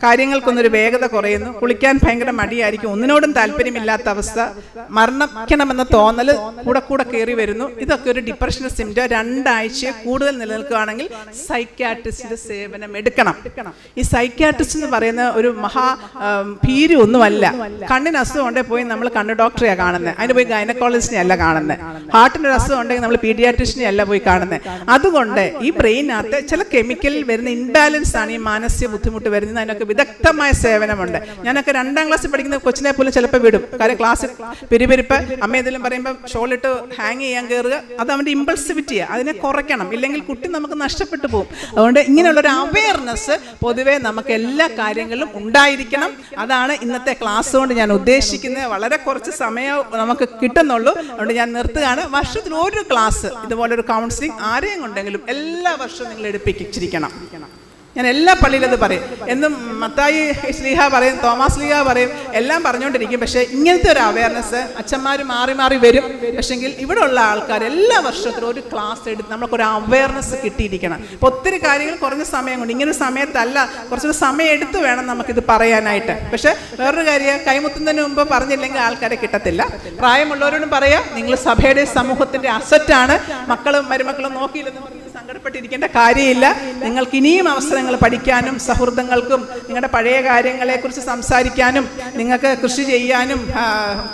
കാര്യങ്ങൾക്കൊന്നൊരു വേഗത കുറയുന്നു, കുളിക്കാൻ ഭയങ്കര മടിയായിരിക്കും, ഒന്നിനോടും താല്പര്യമില്ലാത്ത അവസ്ഥ, മരണക്കണമെന്ന തോന്നൽ കൂടെ കൂടെ കയറി വരുന്നു. ഇതൊക്കെ ഒരു ഡിപ്രഷൻ്റെ സിംറ്റം. 2 ആഴ്ച കൂടുതൽ നിലനിൽക്കുകയാണെങ്കിൽ സൈക്യാട്രിസ്റ്റിന്റെ സേവനം എടുക്കണം. ഈ സൈക്യാട്രിസ്റ്റ് എന്ന് പറയുന്ന ഒരു ഭീരു ഒന്നുമല്ല. കണ്ണിന് അസുഖം ഉണ്ടെങ്കിൽ പോയി നമ്മൾ കണ്ണ് ഡോക്ടറെയാണ് കാണുന്നത്, അതിന് പോയി ഗൈനക്കോളജിസ്റ്റിനെ അല്ല കാണുന്നത്. ഹാർട്ടിൻ്റെ അസുഖം ഉണ്ടെങ്കിൽ നമ്മൾ പീഡിയാട്രിസ്റ്റിനെ അല്ല പോയി കാണുന്നത്. അതുകൊണ്ട് ഈ ബ്രെയിനകത്ത് ചില കെമിക്കലിൽ വരുന്ന ഇൻബാലൻസ് ആണ് ഈ മാനസിക ബുദ്ധിമുട്ട് വരുന്നത്. അതിനൊക്കെ വിദഗ്ധമായ സേവനമുണ്ട്. ഞാനൊക്കെ 2ാം ക്ലാസ്സിൽ പഠിക്കുന്ന കൊച്ചിനെ പോലും ചിലപ്പോൾ വിടും. കാര്യം ക്ലാസ്സിൽ പെരുപെരുപ്പ് അമ്മ ഏതെങ്കിലും പറയുമ്പോൾ ഷോളിട്ട് ഹാങ് ചെയ്യാൻ കയറുക, അത് അവൻ്റെ ഇമ്പൾസിവിറ്റിയാണ്. അതിനെ കുറയ്ക്കണം, ഇല്ലെങ്കിൽ കുട്ടി നമുക്ക് നഷ്ടപ്പെട്ടു പോകും. അതുകൊണ്ട് ഇങ്ങനെയുള്ളൊരു അവയർനെസ് പൊതുവെ നമുക്ക് എല്ലാ കാര്യങ്ങളിലും ഉണ്ടായിരിക്കണം. അതാണ് ഇന്നത്തെ ക്ലാസ് കൊണ്ട് ഞാൻ ഉദ്ദേശിക്കുന്നത്. വളരെ കുറച്ച് സമയം നമുക്ക് കിട്ടുന്നുള്ളൂ, അതുകൊണ്ട് ഞാൻ നിർത്തുകയാണ്. വർഷത്തിൽ ഒരു ക്ലാസ് ഇതുപോലൊരു കൗൺസിലിംഗ് ആരെയും കൊണ്ടെങ്കിലും എല്ലാ വർഷവും നിങ്ങൾ എടുപ്പിച്ചിരിക്കണം. ഞാൻ എല്ലാ പള്ളിയിലും അത് പറയും. എന്നും മത്തായി ശ്ലീഹ പറയും, തോമാസ് ശ്ലീഹ പറയും, എല്ലാം പറഞ്ഞുകൊണ്ടിരിക്കും. പക്ഷേ ഇങ്ങനത്തെ ഒരു അവയർനെസ് അച്ഛന്മാർ മാറി മാറി വരും. പക്ഷെങ്കിൽ ഇവിടെ ഉള്ള ആൾക്കാർ എല്ലാ വർഷത്തിലും ഒരു ക്ലാസ് എടുത്ത് നമുക്കൊരു അവയർനെസ് കിട്ടിയിരിക്കണം. ഇപ്പോൾ ഒത്തിരി കാര്യങ്ങൾ കുറഞ്ഞ സമയം കൊണ്ട്, ഇങ്ങനൊരു സമയത്തല്ല, കുറച്ചൊരു സമയം എടുത്ത് വേണം നമുക്കിത് പറയാനായിട്ട്. പക്ഷേ വേറൊരു കാര്യം, കൈമുത്തുന്നതിന് മുമ്പ് പറഞ്ഞില്ലെങ്കിൽ ആൾക്കാരെ കിട്ടത്തില്ല. പ്രായമുള്ളവരോടും പറയാം, നിങ്ങൾ സഭയുടെ സമൂഹത്തിൻ്റെ അസറ്റാണ്. മക്കളും മരുമക്കളും നോക്കിയില്ലെന്ന് പറഞ്ഞ് സങ്കടപ്പെട്ടിരിക്കേണ്ട കാര്യമില്ല. നിങ്ങൾക്ക് ഇനിയും അവസരങ്ങൾ പഠിക്കാനും സൗഹൃദങ്ങൾക്കും നിങ്ങളുടെ പഴയ കാര്യങ്ങളെക്കുറിച്ച് സംസാരിക്കാനും നിങ്ങൾക്ക് കൃഷി ചെയ്യാനും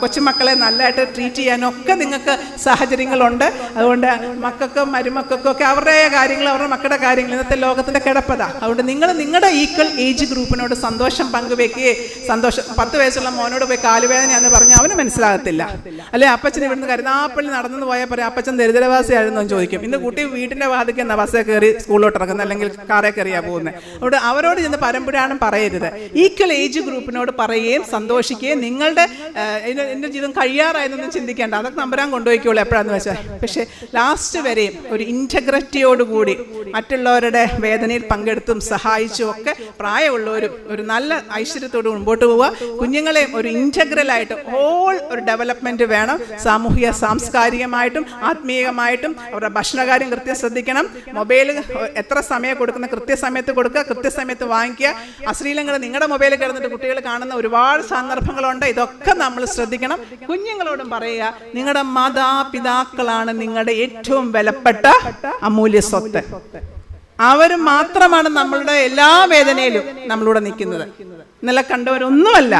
കൊച്ചുമക്കളെ നല്ലതായിട്ട് ട്രീറ്റ് ചെയ്യാനും ഒക്കെ നിങ്ങൾക്ക് സാഹചര്യങ്ങളുണ്ട്. അതുകൊണ്ട് മക്കൾക്കും മരുമക്കൾക്കും ഒക്കെ അവരുടെ കാര്യങ്ങൾ, അവരുടെ മക്കളുടെ കാര്യങ്ങൾ ഇന്നത്തെ ലോകത്തിൻ്റെ കിടപ്പത. അതുകൊണ്ട് നിങ്ങൾ നിങ്ങളുടെ ഈക്വൽ ഏജ് ഗ്രൂപ്പിനോട് സന്തോഷം പങ്കുവെക്കുകയും 10 വയസ്സുള്ള മോനോട് പോയി കാലുവേദനയാണെന്ന് പറഞ്ഞാൽ അവന് മനസ്സിലാകത്തില്ല. അല്ലെ അപ്പച്ചൻ ഇവിടുന്ന് കരുനാപ്പള്ളി നടന്നു പോയാൽ പറയാം അപ്പച്ചൻ ദരിദ്രവാസിയായിരുന്നു എന്ന് ചോദിക്കും. ഇന്ന് കുട്ടി വീട്ടിൻ്റെ വാതിക്ക് ബസ്സേ കയറി സ്കൂളിലോട്ട് ഇറങ്ങുന്നത്, അല്ലെങ്കിൽ കാറേ കയറിയാ പോകുന്നത്. അതുകൊണ്ട് അവരോട് ചെന്ന് പരമ്പുരാണം പറയരുത്. ഈക്വൽ ഏജ് ഗ്രൂപ്പിനോട് പറയുകയും സന്തോഷിക്കുകയും നിങ്ങളുടെ എൻ്റെ ജീവിതം കഴിയാറായതൊന്നും ചിന്തിക്കേണ്ട, അതൊക്കെ നമ്പരാൻ കൊണ്ടുപോയിക്കോളൂ എപ്പോഴാന്ന് വെച്ചാൽ. പക്ഷേ ലാസ്റ്റ് വരെയും ഒരു ഇൻറ്റഗ്രിറ്റിയോടുകൂടി മറ്റുള്ളവരുടെ വേദനയിൽ പങ്കെടുത്തും സഹായിച്ചും ഒക്കെ പ്രായമുള്ളവരും ഒരു നല്ല ഐശ്വര്യത്തോട് മുമ്പോട്ട് പോവുക. കുഞ്ഞുങ്ങളെയും ഒരു ഇൻറ്റഗ്രലായിട്ട് ഹോൾ ഒരു ഡെവലപ്മെൻറ്റ് വേണം. സാമൂഹിക സാംസ്കാരികമായിട്ടും ആത്മീയമായിട്ടും അവരുടെ ഭക്ഷണകാര്യം കൃത്യം ശ്രദ്ധിക്കണം. മൊബൈൽ എത്ര സമയം കൊടുക്കുന്ന കൃത്യസമയത്ത് കൊടുക്കുക, കൃത്യസമയത്ത് വാങ്ങിക്കുക. അശ്ലീലങ്ങൾ നിങ്ങളുടെ മൊബൈലിൽ കിടന്നിട്ട് കുട്ടികൾ കാണുന്ന ഒരുപാട് സന്ദർഭങ്ങളുണ്ട്. ഇതൊക്കെ നമ്മൾ ശ്രദ്ധിക്കണം. കുഞ്ഞുങ്ങളോടും പറയുക, നിങ്ങളുടെ മാതാപിതാക്കളാണ് നിങ്ങളുടെ ഏറ്റവും വിലപ്പെട്ട അമൂല്യ സ്വത്ത്. അവർ മാത്രമാണ് നമ്മളുടെ എല്ലാ വേദനയിലും നമ്മളൂടെ നിൽക്കുന്നത്. ഇന്നലെ കണ്ടവരൊന്നുമല്ല.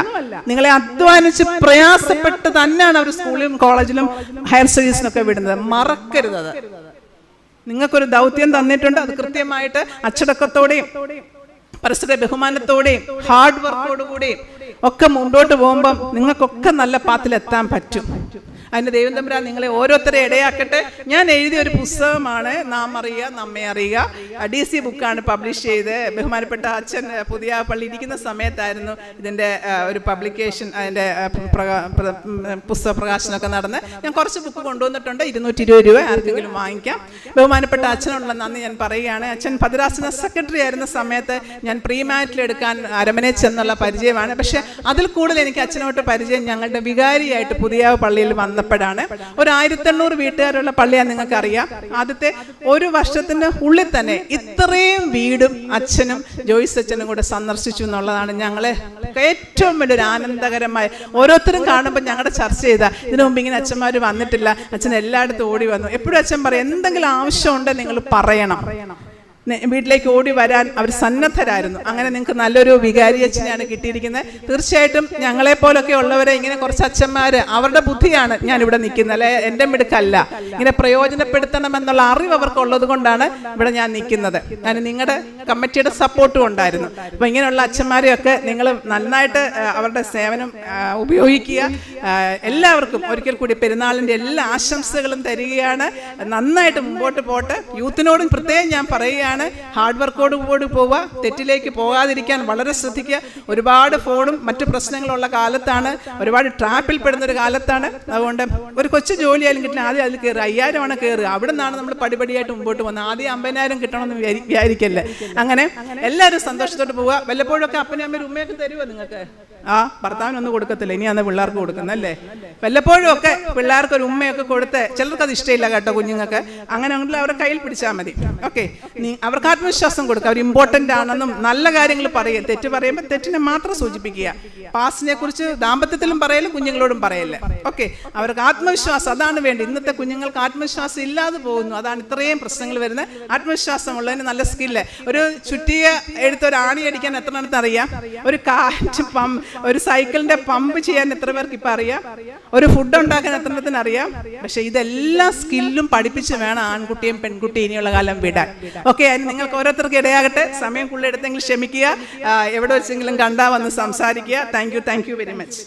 നിങ്ങളെ അധ്വാനിച്ച് പ്രയാസപ്പെട്ട് തന്നെയാണ് അവർ സ്കൂളിലും കോളേജിലും ഹയർ സ്റ്റഡീസിനൊക്കെ വിടുന്നത്. മറക്കരുത്. നിങ്ങൾക്കൊരു ദൗത്യം തന്നിട്ടുണ്ട്. അത് കൃത്യമായിട്ട് അച്ചടക്കത്തോടെയും പരസ്പര ബഹുമാനത്തോടെയും ഹാർഡ് വർക്കോടുകൂടിയും ഒക്കെ മുമ്പോട്ട് പോകുമ്പം നിങ്ങൾക്കൊക്കെ നല്ല പാത്തിലെത്താൻ പറ്റും. അതിന് ദൈവം തമ്പുരാൻ നിങ്ങളെ ഓരോരുത്തരെ ഇടയാക്കട്ടെ. ഞാൻ എഴുതിയ ഒരു പുസ്തകമാണ് നാം അറിയുക നമ്മെ അറിയുക. DC ബുക്കാണ് പബ്ലിഷ് ചെയ്ത്. ബഹുമാനപ്പെട്ട അച്ഛൻ പുതിയ പള്ളി ഇരിക്കുന്ന സമയത്തായിരുന്നു ഇതിൻ്റെ ഒരു പബ്ലിക്കേഷൻ, അതിൻ്റെ പുസ്തക പ്രകാശനമൊക്കെ നടന്ന്. ഞാൻ കുറച്ച് ബുക്ക് കൊണ്ടുവന്നിട്ടുണ്ട്. 220 രൂപ ആർക്കെങ്കിലും വാങ്ങിക്കാം. ബഹുമാനപ്പെട്ട അച്ഛനുള്ള നന്ദി ഞാൻ പറയുകയാണ്. അച്ഛൻ ഭദ്രാസന സെക്രട്ടറി ആയിരുന്ന സമയത്ത് ഞാൻ പ്രീമാറ്റിൽ എടുക്കാൻ അരമനയിൽ ചെന്നുള്ള പരിചയമാണ്. പക്ഷേ അതിൽ കൂടുതൽ എനിക്ക് അച്ഛനോട്ട് പരിചയം ഞങ്ങളുടെ വികാരിയായിട്ട് പുതിയ പള്ളിയിൽ വന്നപ്പോഴാണ്. ഒരു 1800 വീട്ടുകാരുള്ള പള്ളിയാണ്, നിങ്ങൾക്കറിയാം. ആദ്യത്തെ ഒരു വർഷത്തിന് ഉള്ളിൽ തന്നെ ഇത്രയും വീടും അച്ഛനും ജോയ്സ് അച്ഛനും കൂടെ സന്ദർശിച്ചു എന്നുള്ളതാണ് ഞങ്ങളെ ഏറ്റവും വലിയൊരു ആനന്ദകരമായ. ഓരോരുത്തരും കാണുമ്പോൾ ഞങ്ങളുടെ ചർച്ച ചെയ്താൽ ഇതിനു മുമ്പ് ഇങ്ങനെ അച്ഛന്മാർ വന്നിട്ടില്ല, അച്ഛൻ എല്ലായിടത്തും ഓടി വന്നു. എപ്പോഴും അച്ഛൻ പറയും, എന്തെങ്കിലും ആവശ്യമുണ്ടെങ്കിൽ നിങ്ങൾ പറയണം. വീട്ടിലേക്ക് ഓടി വരാൻ അവർ സന്നദ്ധരായിരുന്നു. അങ്ങനെ നിങ്ങൾക്ക് നല്ലൊരു വികാരി അച്ഛനെയാണ് കിട്ടിയിരിക്കുന്നത്. തീർച്ചയായിട്ടും ഞങ്ങളെപ്പോലൊക്കെ ഉള്ളവരെ ഇങ്ങനെ കുറച്ച് അച്ഛന്മാർ, അവരുടെ ബുദ്ധിയാണ് ഞാനിവിടെ നിൽക്കുന്നത്, അല്ലെ എൻ്റെ മിടുക്കല്ല. ഇങ്ങനെ പ്രയോജനപ്പെടുത്തണമെന്നുള്ള അറിവ് അവർക്കുള്ളത് കൊണ്ടാണ് ഇവിടെ ഞാൻ നിൽക്കുന്നത്. ഞാൻ നിങ്ങളുടെ കമ്മിറ്റിയുടെ സപ്പോർട്ടും ഉണ്ടായിരുന്നു. അപ്പോൾ ഇങ്ങനെയുള്ള അച്ഛന്മാരെയൊക്കെ നിങ്ങൾ നന്നായിട്ട് അവരുടെ സേവനം ഉപയോഗിക്കുക. എല്ലാവർക്കും ഒരിക്കൽ കൂടി പെരുന്നാളിൻ്റെ എല്ലാ ആശംസകളും തരികയാണ്. നന്നായിട്ട് മുമ്പോട്ട് പോട്ടെ. യൂത്തിനോടും പ്രത്യേകം ഞാൻ പറയുകയാണ്, ഹാർഡ് വർക്കോട് കൂടി പോവുക, തെറ്റിലേക്ക് പോകാതിരിക്കാൻ വളരെ ശ്രദ്ധിക്കുക. ഒരുപാട് ഫോണും മറ്റു പ്രശ്നങ്ങളുള്ള കാലത്താണ്, ഒരുപാട് ട്രാപ്പിൽ പെടുന്നൊരു കാലത്താണ്. അതുകൊണ്ട് ഒരു കൊച്ചു ജോലിയായാലും കിട്ടില്ല, ആദ്യം അതിൽ കയറുക. 5000 ആണ് കയറുക. അവിടെ നിന്നാണ് നമ്മൾ പടിപടിയായിട്ട് മുമ്പോട്ട് പോകുന്നത്. ആദ്യം 50,000 കിട്ടണമെന്ന് വിചാരിക്കല്ലേ. അങ്ങനെ എല്ലാവരും സന്തോഷത്തോട്ട് പോവുക. വല്ലപ്പോഴൊക്കെ അപ്പനും അമ്മയും ഉമ്മയൊക്കെ തരുമോ നിങ്ങൾക്ക്? ഭർത്താവിനൊന്നും കൊടുക്കത്തില്ല, ഇനി അന്ന് പിള്ളേർക്ക് കൊടുക്കുന്നല്ലേ. വല്ലപ്പോഴും ഒക്കെ പിള്ളേർക്ക് ഒരു ഉമ്മയൊക്കെ കൊടുത്ത്, ചിലർക്ക് അത് ഇഷ്ടമില്ല കേട്ടോ കുഞ്ഞുങ്ങൾക്ക്, അങ്ങനെ ഉണ്ടെങ്കിൽ അവരുടെ കയ്യിൽ പിടിച്ചാൽ മതി. ഓക്കെ, അവർക്ക് ആത്മവിശ്വാസം കൊടുക്കുക, അവർ ഇമ്പോർട്ടൻ്റ് ആണെന്നും നല്ല കാര്യങ്ങൾ പറയുക. തെറ്റ് പറയുമ്പോൾ തെറ്റിനെ മാത്രം സൂചിപ്പിക്കുക. പാസ്റ്റിനെ കുറിച്ച് ദാമ്പത്യത്തിലും പറയലും കുഞ്ഞുങ്ങളോടും പറയല്ലേ. ഓക്കെ, അവർക്ക് ആത്മവിശ്വാസം അതാണ് വേണ്ടി. ഇന്നത്തെ കുഞ്ഞുങ്ങൾക്ക് ആത്മവിശ്വാസം ഇല്ലാതെ പോകുന്നു, അതാണ് ഇത്രയും പ്രശ്നങ്ങൾ വരുന്നത്. ആത്മവിശ്വാസം ഉള്ളതിന് നല്ല സ്കില്ല്. ഒരു ചുറ്റിയ എടുത്ത് ഒരു ആണി അടിക്കാൻ എത്ര എണ്ണത്തിന് അറിയാം? ഒരു കാറ്റ് ഒരു സൈക്കിളിന്റെ പമ്പ് ചെയ്യാൻ എത്ര പേർക്ക് ഇപ്പം അറിയാം? ഒരു ഫുഡ് ഉണ്ടാക്കാൻ എത്ര എണ്ണത്തിന് അറിയാം? പക്ഷെ ഇതെല്ലാം സ്കില്ലും പഠിപ്പിച്ച് വേണം ആൺകുട്ടിയും പെൺകുട്ടിയും ഇനിയുള്ള കാലം വിടാൻ. ഓക്കെ, അതിന് നിങ്ങൾക്ക് ഓരോരുത്തർക്ക് ഇടയാകട്ടെ. സമയം കൂടുതലെടുത്തെങ്കിൽ ക്ഷമിക്കുക. എവിടെ വെച്ചെങ്കിലും കണ്ടാൽ വന്ന് സംസാരിക്കുക. Thank you very much.